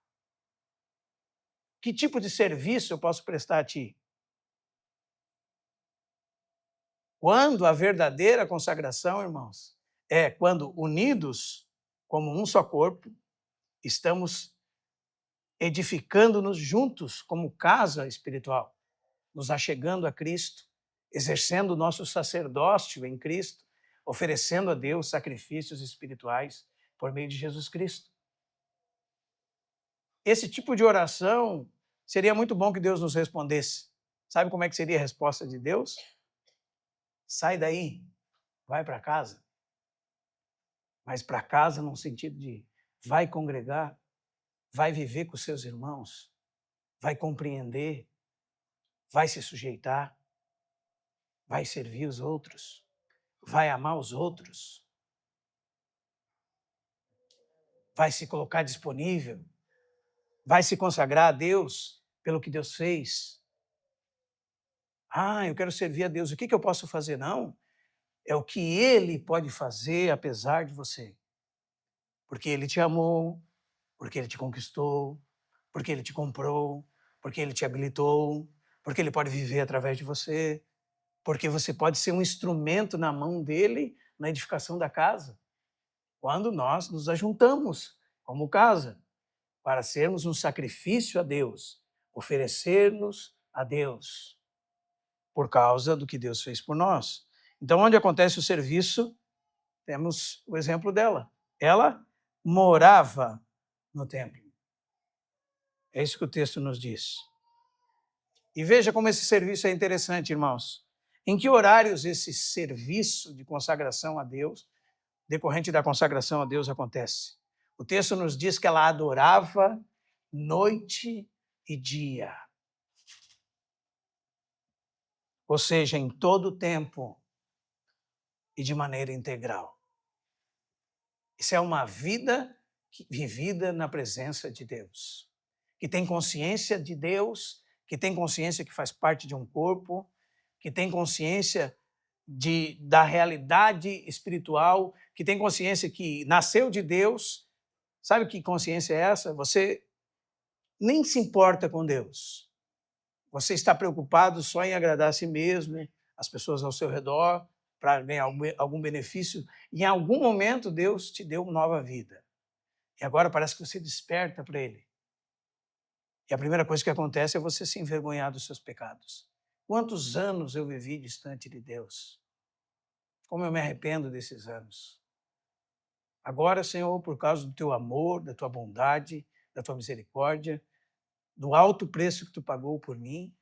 Que tipo de serviço eu posso prestar a ti? Quando a verdadeira consagração, irmãos, é quando unidos como um só corpo, estamos edificando-nos juntos como casa espiritual, nos achegando a Cristo, exercendo o nosso sacerdócio em Cristo, oferecendo a Deus sacrifícios espirituais por meio de Jesus Cristo. Esse tipo de oração seria muito bom que Deus nos respondesse. Sabe como é que seria a resposta de Deus? Sai daí, vai para casa. Mas para casa no sentido de vai congregar, vai viver com seus irmãos, vai compreender, vai se sujeitar, vai servir os outros, vai amar os outros, vai se colocar disponível, vai se consagrar a Deus pelo que Deus fez. Eu quero servir a Deus, o que eu posso fazer? Não, é o que Ele pode fazer apesar de você. Porque Ele te amou, porque Ele te conquistou, porque Ele te comprou, porque Ele te habilitou, porque Ele pode viver através de você, porque você pode ser um instrumento na mão dEle na edificação da casa. Quando nós nos ajuntamos como casa para sermos um sacrifício a Deus, oferecer-nos a Deus. por causa do que Deus fez por nós. Então, onde acontece o serviço, temos o exemplo dela. Ela morava no templo. É isso que o texto nos diz. E veja como esse serviço é interessante, irmãos. Em que horários esse serviço de consagração a Deus, decorrente da consagração a Deus, acontece? O texto nos diz que ela adorava noite e dia. Ou seja, em todo o tempo e de maneira integral. Isso é uma vida vivida na presença de Deus, que tem consciência de Deus, que tem consciência que faz parte de um corpo, que tem consciência da realidade espiritual, que tem consciência que nasceu de Deus. Sabe que consciência é essa? Você nem se importa com Deus. Você está preocupado só em agradar a si mesmo, as pessoas ao seu redor, para ganhar algum benefício. E em algum momento Deus te deu uma nova vida. E agora parece que você desperta para Ele. E a primeira coisa que acontece é você se envergonhar dos seus pecados. Quantos anos eu vivi distante de Deus? Como eu me arrependo desses anos. Agora, Senhor, por causa do Teu amor, da Tua bondade, da Tua misericórdia, do alto preço que Tu pagou por mim,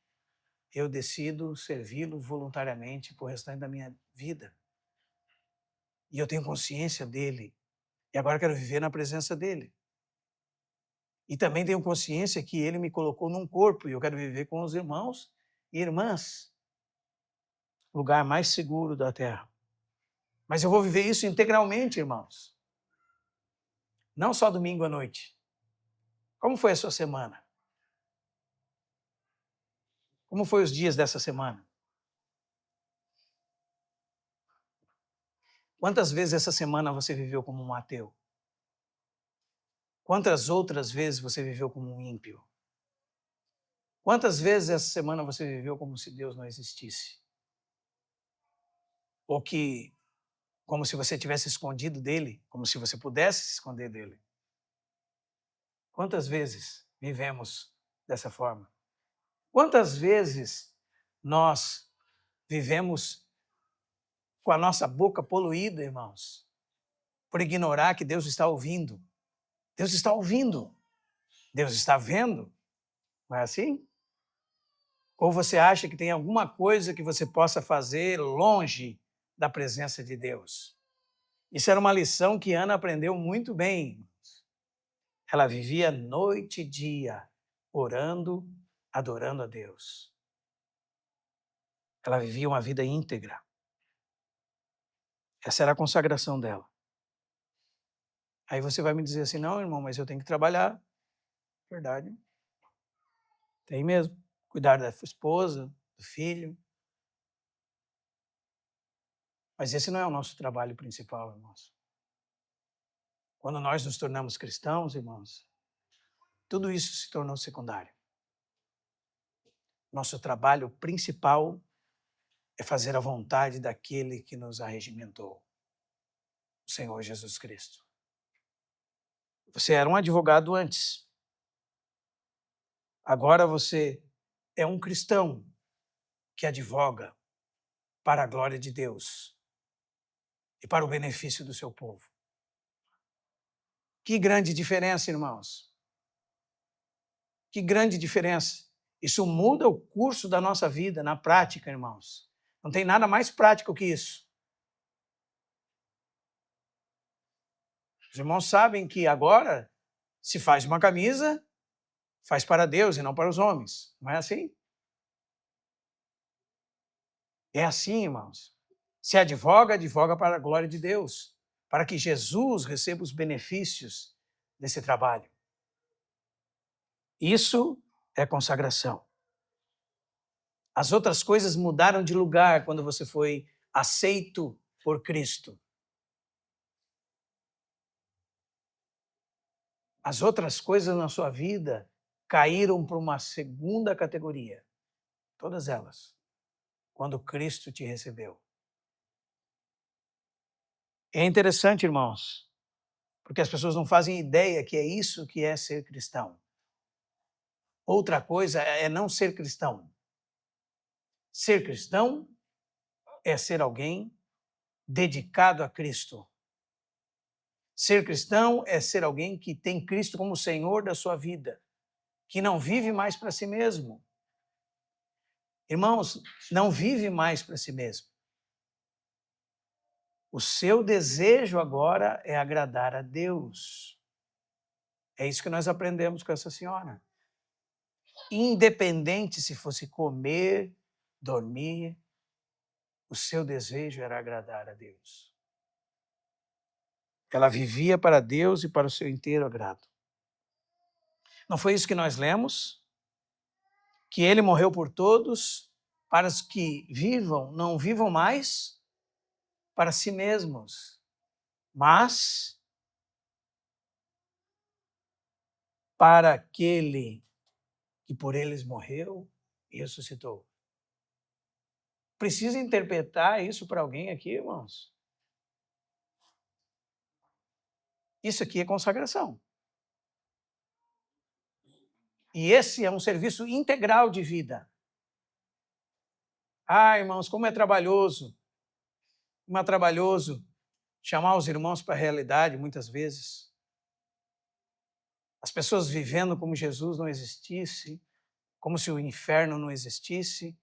eu decido servi-lo voluntariamente por restante da minha vida. E eu tenho consciência dele. E agora quero viver na presença dele. E também tenho consciência que ele me colocou num corpo e eu quero viver com os irmãos e irmãs. Lugar mais seguro da terra. Mas eu vou viver isso integralmente, irmãos. Não só domingo à noite. Como foi a sua semana? Como foi os dias dessa semana? Quantas vezes essa semana você viveu como um ateu? Quantas outras vezes você viveu como um ímpio? Quantas vezes essa semana você viveu como se Deus não existisse? Ou como se você tivesse escondido dele, como se você pudesse se esconder dele? Quantas vezes vivemos dessa forma? Quantas vezes nós vivemos com a nossa boca poluída, irmãos, por ignorar que Deus está ouvindo? Deus está ouvindo. Deus está vendo. Não é assim? Ou você acha que tem alguma coisa que você possa fazer longe da presença de Deus? Isso era uma lição que Ana aprendeu muito bem. Ela vivia noite e dia, orando, adorando a Deus. Ela vivia uma vida íntegra. Essa era a consagração dela. Aí você vai me dizer assim, não, irmão, mas eu tenho que trabalhar. Verdade. Tem mesmo. Cuidar da esposa, do filho. Mas esse não é o nosso trabalho principal, irmãos. Quando nós nos tornamos cristãos, irmãos, tudo isso se tornou secundário. Nosso trabalho principal é fazer a vontade daquele que nos arregimentou, o Senhor Jesus Cristo. Você era um advogado antes. Agora você é um cristão que advoga para a glória de Deus e para o benefício do seu povo. Que grande diferença, irmãos. Que grande diferença. Isso muda o curso da nossa vida na prática, irmãos. Não tem nada mais prático que isso. Os irmãos sabem que agora se faz uma camisa, faz para Deus e não para os homens. Não é assim? É assim, irmãos. Se advoga, advoga para a glória de Deus, para que Jesus receba os benefícios desse trabalho. Isso é consagração. As outras coisas mudaram de lugar quando você foi aceito por Cristo. As outras coisas na sua vida caíram para uma segunda categoria. Todas elas. Quando Cristo te recebeu. É interessante, irmãos, porque as pessoas não fazem ideia que é isso que é ser cristão. Outra coisa é não ser cristão. Ser cristão é ser alguém dedicado a Cristo. Ser cristão é ser alguém que tem Cristo como Senhor da sua vida, que não vive mais para si mesmo. Irmãos, não vive mais para si mesmo. O seu desejo agora é agradar a Deus. É isso que nós aprendemos com essa senhora. Independente se fosse comer, dormir, o seu desejo era agradar a Deus. Ela vivia para Deus e para o seu inteiro agrado. Não foi isso que nós lemos? Que ele morreu por todos, para os que vivam, não vivam mais para si mesmos, mas para aquele que por eles morreu e ressuscitou. Precisa interpretar isso para alguém aqui, irmãos? Isso aqui é consagração. E esse é um serviço integral de vida. Ah, irmãos, como é trabalhoso. Como é trabalhoso chamar os irmãos para a realidade, muitas vezes. As pessoas vivendo como Jesus não existisse, como se o inferno não existisse,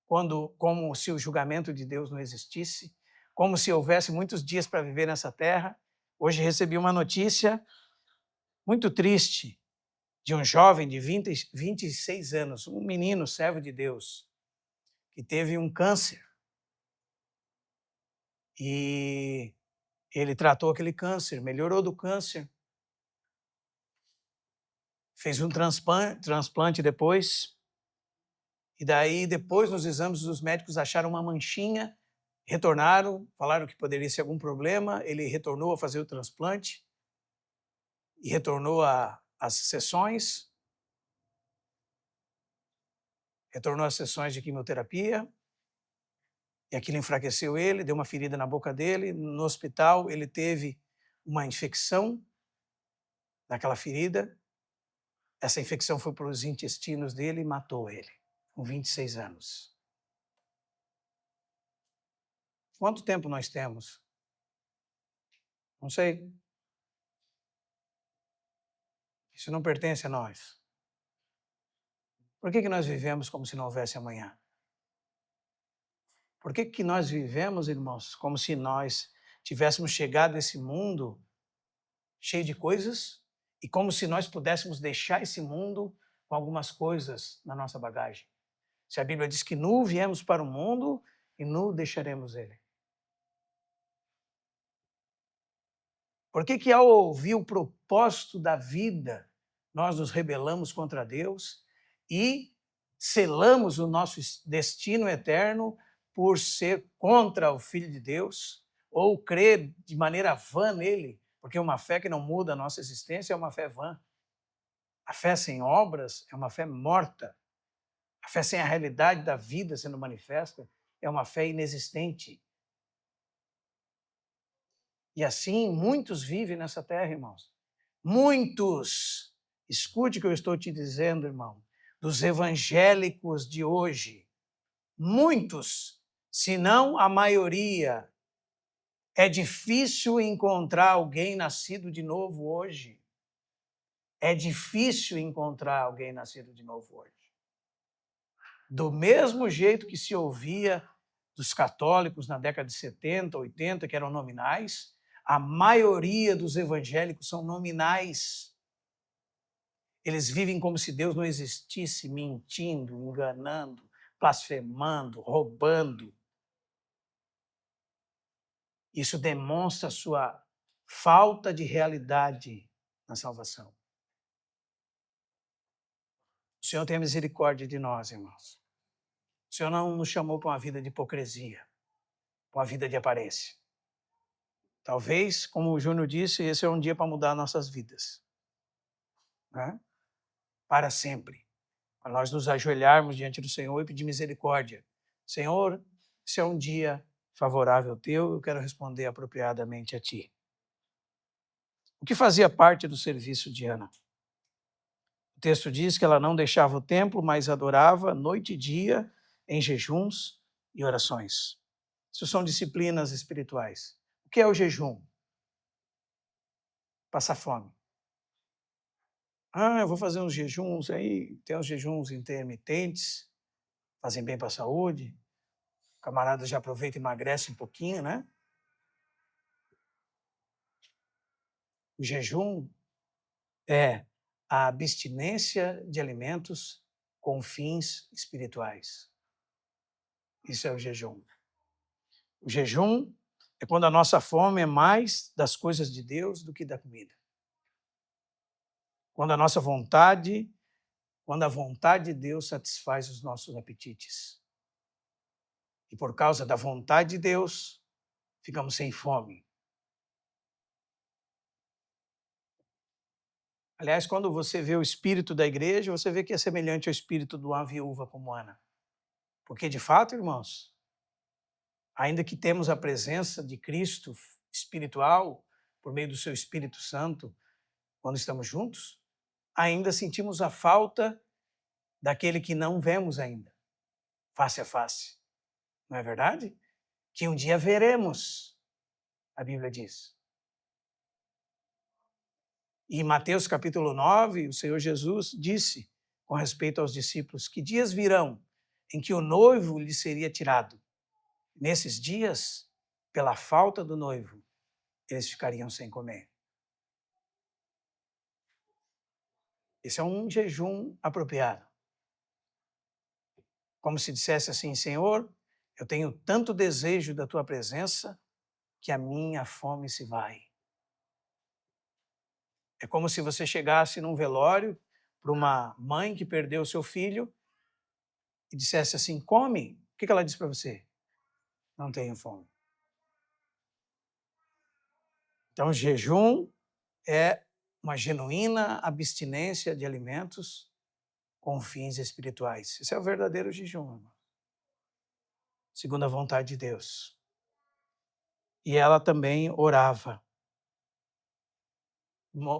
como se o julgamento de Deus não existisse, como se houvesse muitos dias para viver nessa terra. Hoje recebi uma notícia muito triste de um jovem de 26 anos, um menino servo de Deus, que teve um câncer. E ele tratou aquele câncer, melhorou do câncer, fez um transplante depois, e daí depois nos exames os médicos acharam uma manchinha, retornaram, falaram que poderia ser algum problema, ele retornou a fazer o transplante e retornou às sessões, retornou às sessões de quimioterapia, e aquilo enfraqueceu ele, deu uma ferida na boca dele. No hospital, ele teve uma infecção naquela ferida. Essa infecção foi para os intestinos dele e matou ele, com 26 anos. Quanto tempo nós temos? Não sei. Isso não pertence a nós. Por que nós vivemos como se não houvesse amanhã? Por que nós vivemos, irmãos, como se nós tivéssemos chegado a esse mundo cheio de coisas e como se nós pudéssemos deixar esse mundo com algumas coisas na nossa bagagem? Se a Bíblia diz que nu viemos para o mundo e nu deixaremos ele. Por que ao ouvir o propósito da vida, nós nos rebelamos contra Deus e selamos o nosso destino eterno por ser contra o Filho de Deus ou crer de maneira vã nele? Porque uma fé que não muda a nossa existência é uma fé vã. A fé sem obras é uma fé morta. A fé sem a realidade da vida sendo manifesta é uma fé inexistente. E assim muitos vivem nessa terra, irmãos. Muitos. Escute o que eu estou te dizendo, irmão. Dos evangélicos de hoje. Muitos, se não a maioria. É difícil encontrar alguém nascido de novo hoje. É difícil encontrar alguém nascido de novo hoje. Do mesmo jeito que se ouvia dos católicos na década de 70, 80, que eram nominais, a maioria dos evangélicos são nominais. Eles vivem como se Deus não existisse, mentindo, enganando, blasfemando, roubando. Isso demonstra a sua falta de realidade na salvação. O Senhor tenha misericórdia de nós, irmãos. O Senhor não nos chamou para uma vida de hipocrisia, para uma vida de aparência. Talvez, como o Júnior disse, esse é um dia para mudar nossas vidas. Né? Para sempre. Para nós nos ajoelharmos diante do Senhor e pedir misericórdia. Senhor, esse é um dia favorável teu, eu quero responder apropriadamente a ti. O que fazia parte do serviço de Ana? O texto diz que ela não deixava o templo, mas adorava noite e dia em jejuns e orações. Isso são disciplinas espirituais. O que é o jejum? Passar fome. Eu vou fazer uns jejuns aí, tem uns jejuns intermitentes, fazem bem para a saúde. O camarada já aproveita e emagrece um pouquinho, né? O jejum é a abstinência de alimentos com fins espirituais. Isso é o jejum. O jejum é quando a nossa fome é mais das coisas de Deus do que da comida. Quando a nossa vontade, quando a vontade de Deus satisfaz os nossos apetites. E por causa da vontade de Deus, ficamos sem fome. Aliás, quando você vê o espírito da igreja, você vê que é semelhante ao espírito de uma viúva como Ana. Porque, de fato, irmãos, ainda que temos a presença de Cristo espiritual, por meio do seu Espírito Santo, quando estamos juntos, ainda sentimos a falta daquele que não vemos ainda, face a face. Não é verdade? Que um dia veremos, a Bíblia diz. E em Mateus capítulo 9, o Senhor Jesus disse, com respeito aos discípulos, que dias virão em que o noivo lhe seria tirado. Nesses dias, pela falta do noivo, eles ficariam sem comer. Esse é um jejum apropriado. Como se dissesse assim, Senhor, eu tenho tanto desejo da tua presença que a minha fome se vai. É como se você chegasse num velório para uma mãe que perdeu o seu filho e dissesse assim, come. O que ela diz para você? Não tenho fome. Então, jejum é uma genuína abstinência de alimentos com fins espirituais. Esse é o verdadeiro jejum, irmão. Segundo a vontade de Deus. E ela também orava.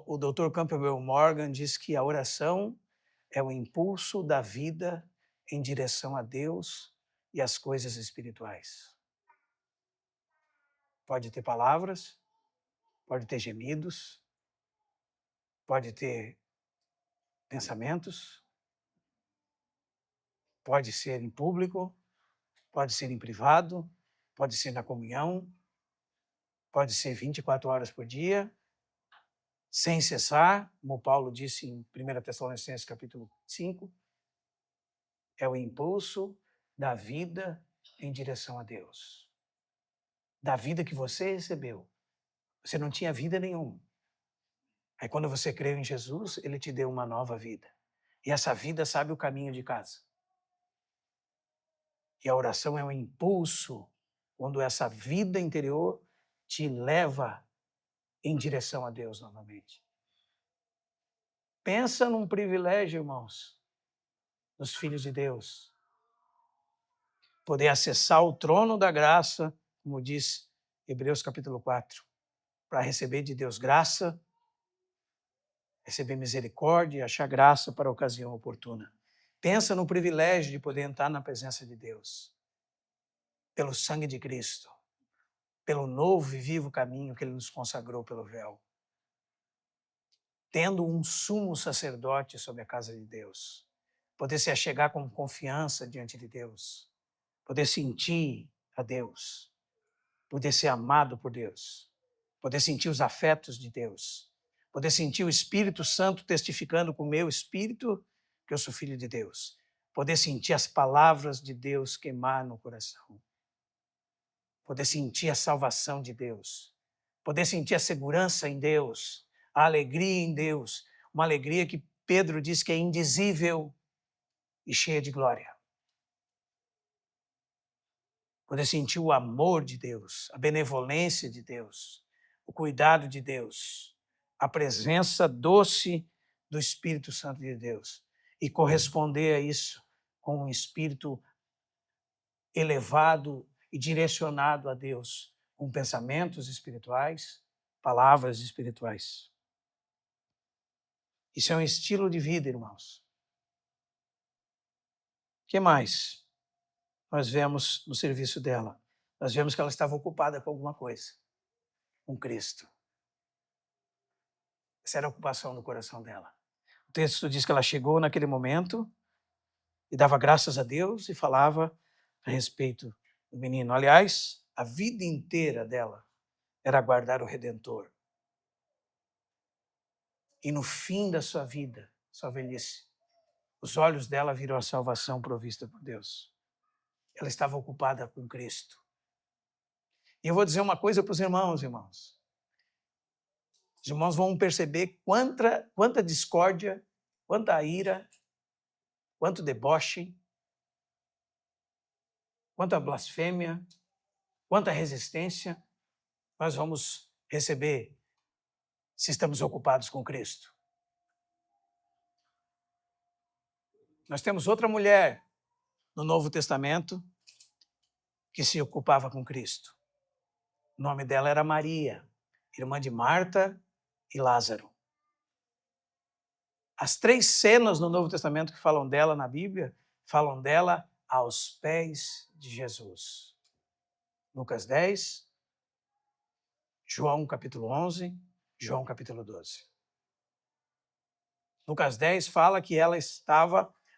O Dr. Campbell Morgan diz que a oração é o impulso da vida em direção a Deus e às coisas espirituais. Pode ter palavras, pode ter gemidos, pode ter pensamentos, pode ser em público, pode ser em privado, pode ser na comunhão, pode ser 24 horas por dia, sem cessar, como Paulo disse em 1 Tessalonicenses capítulo 5, é o impulso da vida em direção a Deus. Da vida que você recebeu. Você não tinha vida nenhuma. Aí quando você creu em Jesus, ele te deu uma nova vida. E essa vida sabe o caminho de casa. E a oração é um impulso quando essa vida interior te leva em direção a Deus novamente. Pensa num privilégio, irmãos, dos filhos de Deus. Poder acessar o trono da graça, como diz Hebreus capítulo 4, para receber de Deus graça, receber misericórdia e achar graça para a ocasião oportuna. Pensa no privilégio de poder entrar na presença de Deus, pelo sangue de Cristo, pelo novo e vivo caminho que Ele nos consagrou pelo véu. Tendo um sumo sacerdote sobre a casa de Deus, poder se achegar com confiança diante de Deus, poder sentir a Deus, poder ser amado por Deus, poder sentir os afetos de Deus, poder sentir o Espírito Santo testificando com o meu espírito que eu sou filho de Deus, poder sentir as palavras de Deus queimar no coração, poder sentir a salvação de Deus, poder sentir a segurança em Deus, a alegria em Deus, uma alegria que Pedro diz que é indizível e cheia de glória. Poder sentir o amor de Deus, a benevolência de Deus, o cuidado de Deus, a presença doce do Espírito Santo de Deus e corresponder a isso com um espírito elevado e direcionado a Deus, com pensamentos espirituais, palavras espirituais. Isso é um estilo de vida, irmãos. O que mais? nós vemos no serviço dela, nós vemos que ela estava ocupada com alguma coisa, com Cristo. Essa era a ocupação do coração dela. O texto diz que ela chegou naquele momento e dava graças a Deus e falava a respeito do menino. Aliás, a vida inteira dela era aguardar o Redentor. E no fim da sua vida, sua velhice, os olhos dela viram a salvação provista por Deus. Ela estava ocupada com Cristo. E eu vou dizer uma coisa para os irmãos. Os irmãos vão perceber quanta discórdia, quanta ira, quanto deboche, quanta blasfêmia, quanta resistência nós vamos receber se estamos ocupados com Cristo. Nós temos outra mulher no Novo Testamento que se ocupava com Cristo. O nome dela era Maria, irmã de Marta e Lázaro. As 3 cenas no Novo Testamento que falam dela na Bíblia, falam dela aos pés de Jesus. Lucas 10, João capítulo 11, João capítulo 12. Lucas 10 fala que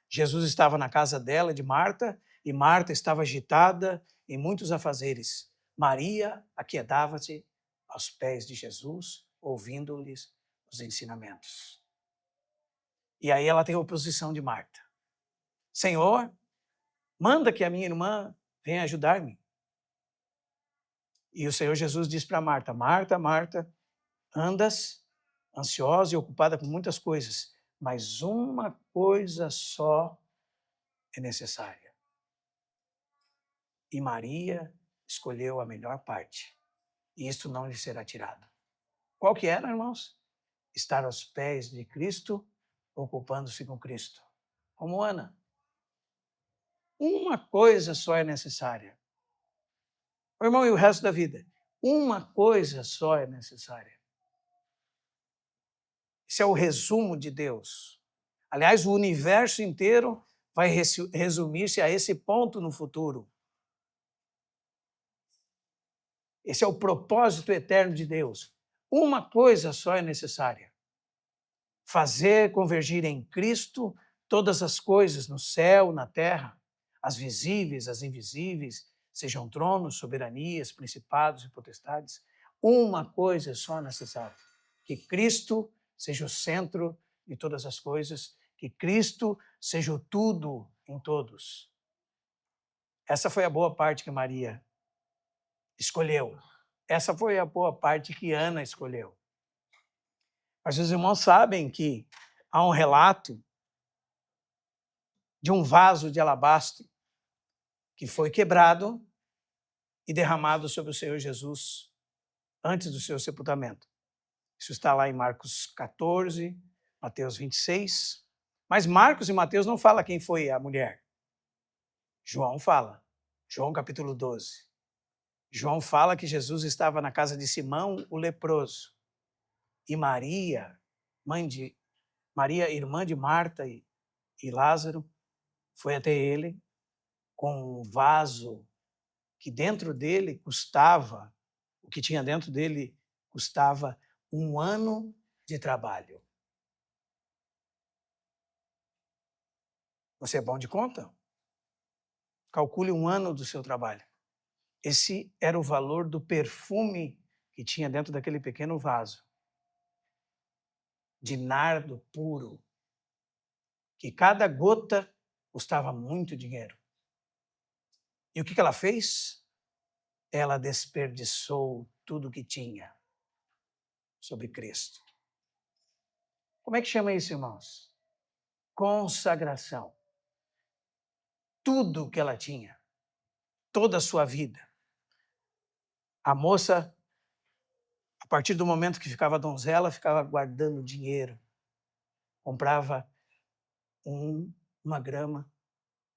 Jesus estava na casa dela, de Marta, e Marta estava agitada em muitos afazeres. Maria aquietava-se aos pés de Jesus, ouvindo-lhes os ensinamentos. E aí ela tem a oposição de Marta. Senhor, manda que a minha irmã venha ajudar-me. E o Senhor Jesus diz para Marta, Marta, Marta, andas ansiosa e ocupada com muitas coisas, mas uma coisa só é necessária. E Maria escolheu a melhor parte, e isto não lhe será tirado. Qual que era, irmãos? Estar aos pés de Cristo, ocupando-se com Cristo. Como Ana. Uma coisa só é necessária. Meu irmão, e o resto da vida? Uma coisa só é necessária. Esse é o resumo de Deus. Aliás, o universo inteiro vai resumir-se a esse ponto no futuro. Esse é o propósito eterno de Deus. Uma coisa só é necessária: fazer convergir em Cristo todas as coisas no céu, na terra, as visíveis, as invisíveis, sejam tronos, soberanias, principados e potestades. Uma coisa só é necessária: que Cristo seja o centro de todas as coisas, que Cristo seja o tudo em todos. Essa foi a boa parte que Maria escolheu. Essa foi a boa parte que Ana escolheu. Mas os irmãos sabem que há um relato de um vaso de alabastro que foi quebrado e derramado sobre o Senhor Jesus antes do seu sepultamento. Isso está lá em Marcos 14, Mateus 26. Mas Marcos e Mateus não falam quem foi a mulher. João fala. João capítulo 12. João fala que Jesus estava na casa de Simão, o leproso. E Maria, irmã de Marta e Lázaro, foi até ele com um vaso que dentro dele custava, o que tinha dentro dele custava 1 ano de trabalho. Você é bom de conta? Calcule 1 ano do seu trabalho. Esse era o valor do perfume que tinha dentro daquele pequeno vaso, de nardo puro, que cada gota custava muito dinheiro. E o que ela fez? Ela desperdiçou tudo o que tinha sobre Cristo. Como é que chama isso, irmãos? Consagração. Tudo que ela tinha, toda a sua vida. A moça, a partir do momento que ficava donzela, ficava guardando dinheiro. Comprava uma grama,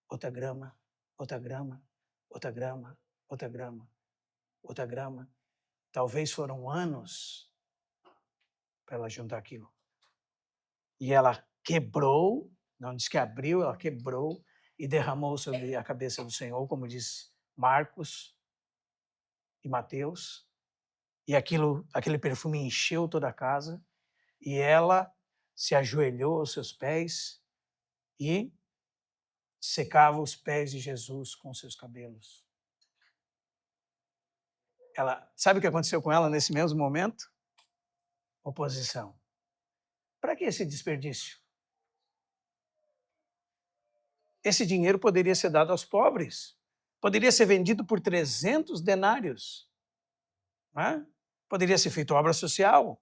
outra grama, outra grama, outra grama, outra grama, outra grama. Talvez foram anos para ela juntar aquilo. E ela quebrou, não diz que abriu, ela quebrou e derramou sobre a cabeça do Senhor, como diz Marcos e Mateus, e aquele perfume encheu toda a casa, e ela se ajoelhou aos seus pés e secava os pés de Jesus com seus cabelos. Sabe o que aconteceu com ela nesse mesmo momento? Oposição. Para que esse desperdício? Esse dinheiro poderia ser dado aos pobres, poderia ser vendido por 300 denários, não é? Poderia ser feito obra social,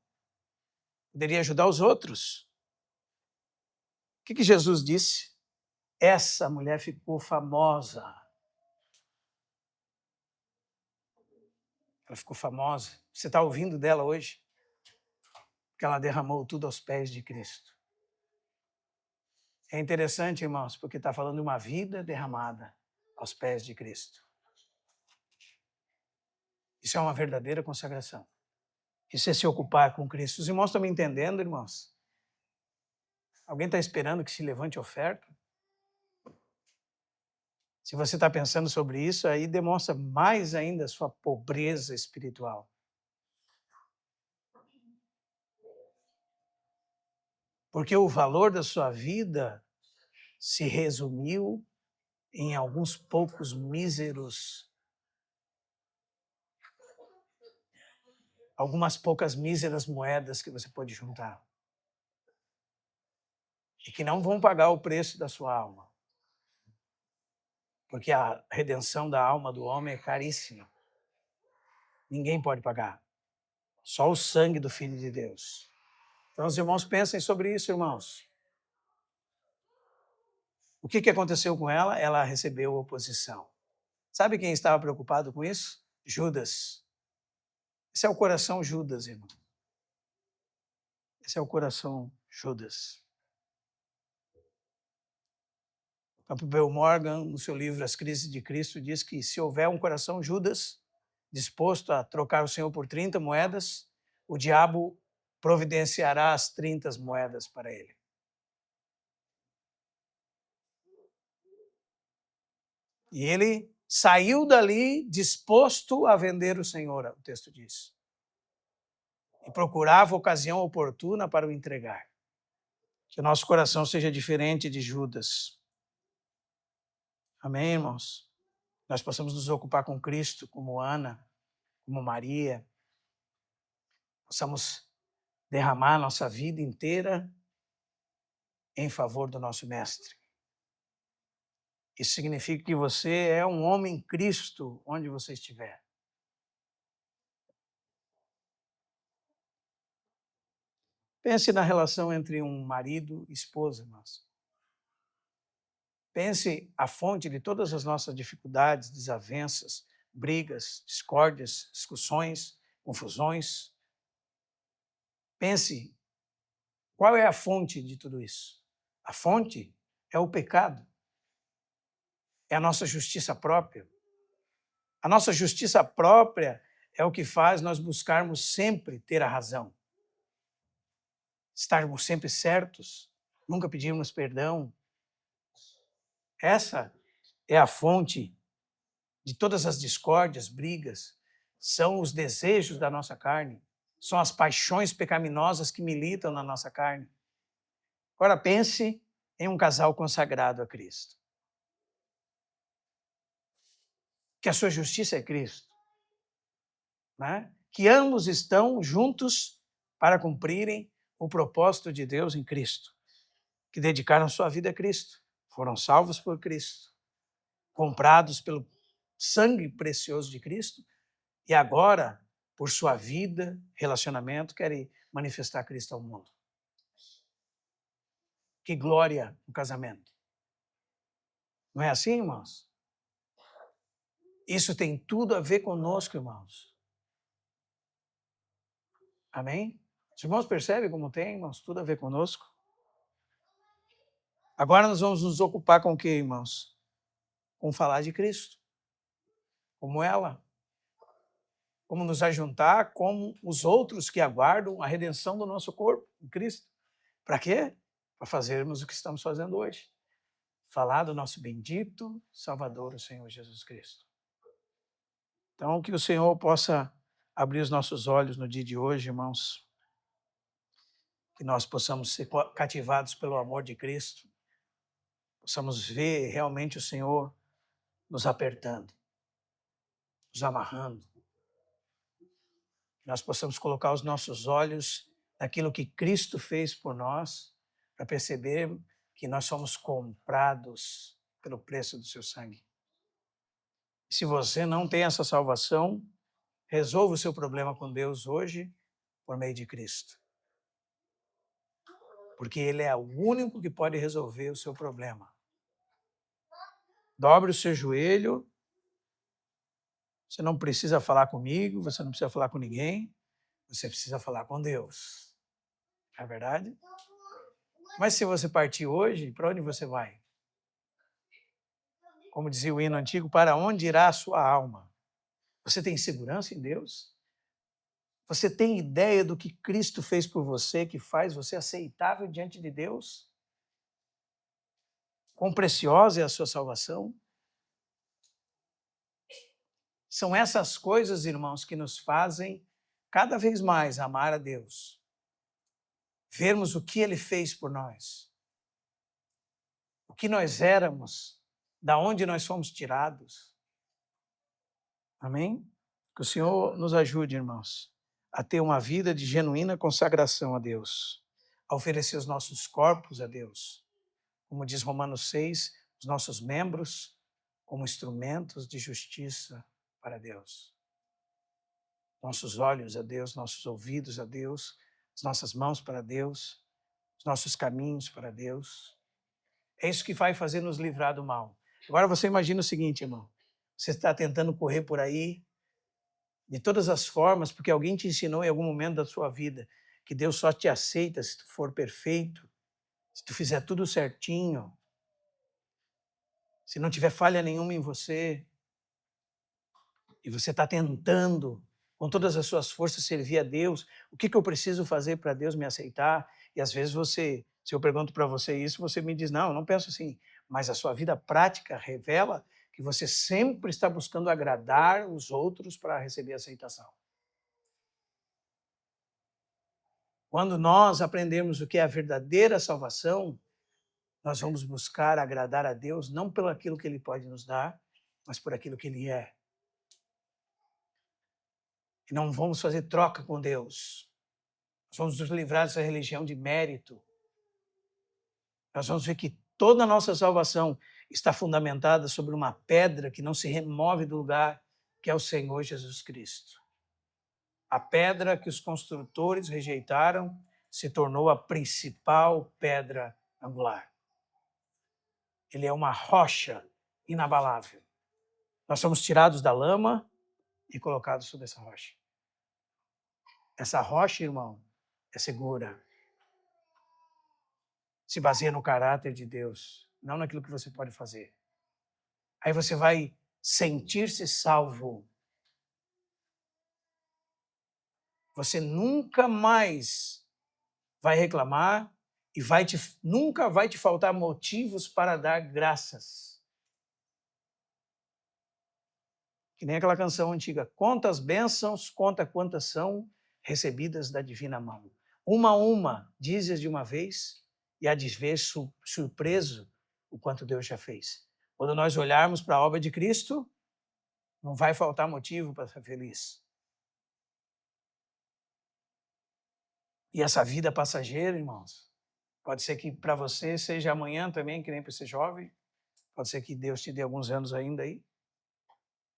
poderia ajudar os outros. O que Jesus disse? Essa mulher ficou famosa. Ela ficou famosa. Você está ouvindo dela hoje? Porque ela derramou tudo aos pés de Cristo. É interessante, irmãos, porque está falando de uma vida derramada aos pés de Cristo. Isso é uma verdadeira consagração. Isso é se ocupar com Cristo. Os irmãos estão me entendendo, irmãos? Alguém está esperando que se levante oferta? Se você está pensando sobre isso, aí demonstra mais ainda a sua pobreza espiritual. Porque o valor da sua vida se resumiu em alguns poucos algumas poucas míseras moedas que você pode juntar. E que não vão pagar o preço da sua alma. Porque a redenção da alma do homem é caríssima. Ninguém pode pagar. Só o sangue do Filho de Deus. Então, os irmãos pensem sobre isso, irmãos. O que aconteceu com ela? Ela recebeu oposição. Sabe quem estava preocupado com isso? Judas. Esse é o coração Judas, irmão. Esse é o coração Judas. Campbell Morgan, no seu livro As Crises de Cristo, diz que se houver um coração Judas, disposto a trocar o Senhor por 30 moedas, o diabo providenciará as 30 moedas para ele. E ele saiu dali disposto a vender o Senhor, o texto diz. E procurava ocasião oportuna para o entregar. Que o nosso coração seja diferente de Judas. Amém, irmãos? Nós possamos nos ocupar com Cristo, como Ana, como Maria. Possamos derramar nossa vida inteira em favor do nosso Mestre. Isso significa que você é um homem em Cristo, onde você estiver. Pense na relação entre um marido e esposa, irmãos. Pense a fonte de todas as nossas dificuldades, desavenças, brigas, discórdias, discussões, confusões. Pense, qual é a fonte de tudo isso? A fonte é o pecado. É a nossa justiça própria. A nossa justiça própria é o que faz nós buscarmos sempre ter a razão. Estarmos sempre certos, nunca pedirmos perdão. Essa é a fonte de todas as discórdias, brigas. São os desejos da nossa carne. São as paixões pecaminosas que militam na nossa carne. Agora pense em um casal consagrado a Cristo. Que a sua justiça é Cristo. Né? Que ambos estão juntos para cumprirem o propósito de Deus em Cristo. Que dedicaram sua vida a Cristo. Foram salvos por Cristo. Comprados pelo sangue precioso de Cristo. E agora, por sua vida, relacionamento, querem manifestar Cristo ao mundo. Que glória no casamento. Não é assim, irmãos? Isso tem tudo a ver conosco, irmãos. Amém? Os irmãos percebem como tem, irmãos? Tudo a ver conosco. Agora nós vamos nos ocupar com o quê, irmãos? Com falar de Cristo. Como ela. Como nos ajuntar com os outros que aguardam a redenção do nosso corpo em Cristo. Para quê? Para fazermos o que estamos fazendo hoje. falar do nosso bendito Salvador, o Senhor Jesus Cristo. Então, que o Senhor possa abrir os nossos olhos no dia de hoje, irmãos, que nós possamos ser cativados pelo amor de Cristo, possamos ver realmente o Senhor nos apertando, nos amarrando, que nós possamos colocar os nossos olhos naquilo que Cristo fez por nós, para perceber que nós somos comprados pelo preço do seu sangue. Se você não tem essa salvação, resolva o seu problema com Deus hoje por meio de Cristo. Porque Ele é o único que pode resolver o seu problema. Dobre o seu joelho. Você não precisa falar comigo, você não precisa falar com ninguém. Você precisa falar com Deus. Não é verdade? Mas se você partir hoje, para onde você vai? Como dizia o hino antigo, para onde irá a sua alma? Você tem segurança em Deus? Você tem ideia do que Cristo fez por você, que faz você aceitável diante de Deus? Quão preciosa é a sua salvação? São essas coisas, irmãos, que nos fazem cada vez mais amar a Deus. Vermos o que Ele fez por nós. O que nós éramos, da onde nós fomos tirados. Amém? Que o Senhor nos ajude, irmãos, a ter uma vida de genuína consagração a Deus, a oferecer os nossos corpos a Deus. Como diz Romanos 6, os nossos membros como instrumentos de justiça para Deus. Nossos olhos a Deus, nossos ouvidos a Deus, as nossas mãos para Deus, os nossos caminhos para Deus. É isso que vai fazer nos livrar do mal. Agora você imagina o seguinte, irmão. Você está tentando correr por aí de todas as formas, porque alguém te ensinou em algum momento da sua vida que Deus só te aceita se tu for perfeito, se tu fizer tudo certinho, se não tiver falha nenhuma em você, e você está tentando, com todas as suas forças, servir a Deus, o que eu preciso fazer para Deus me aceitar? E às vezes se eu pergunto para você isso, você me diz, não, eu não penso assim, mas a sua vida prática revela que você sempre está buscando agradar os outros para receber aceitação. Quando nós aprendemos o que é a verdadeira salvação, nós vamos buscar agradar a Deus não pelo aquilo que Ele pode nos dar, mas por aquilo que Ele é. E não vamos fazer troca com Deus. Nós vamos nos livrar dessa religião de mérito. Nós vamos ver que toda a nossa salvação está fundamentada sobre uma pedra que não se remove do lugar, que é o Senhor Jesus Cristo. A pedra que os construtores rejeitaram se tornou a principal pedra angular. Ele é uma rocha inabalável. Nós somos tirados da lama e colocados sobre essa rocha. Essa rocha, irmão, é segura. Se baseia no caráter de Deus, não naquilo que você pode fazer. Aí você vai sentir-se salvo. Você nunca mais vai reclamar e nunca vai te faltar motivos para dar graças. Que nem aquela canção antiga, conta as bênçãos, conta quantas são recebidas da divina mão. Uma a uma, dizes de uma vez, e há de ver surpreso o quanto Deus já fez. Quando nós olharmos para a obra de Cristo, não vai faltar motivo para ser feliz. E essa vida passageira, irmãos, pode ser que para você seja amanhã também, que nem para ser jovem. Pode ser que Deus te dê alguns anos ainda aí.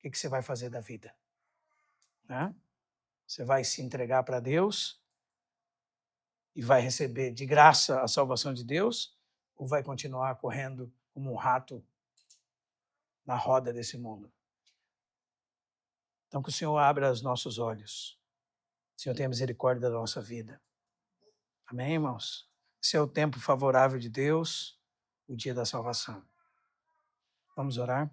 O que você vai fazer da vida? Né? Você vai se entregar para Deus e vai receber de graça a salvação de Deus, ou vai continuar correndo como um rato na roda desse mundo? Então, que o Senhor abra os nossos olhos. O Senhor tenha misericórdia da nossa vida. Amém, irmãos? Esse é o tempo favorável de Deus, o dia da salvação. Vamos orar?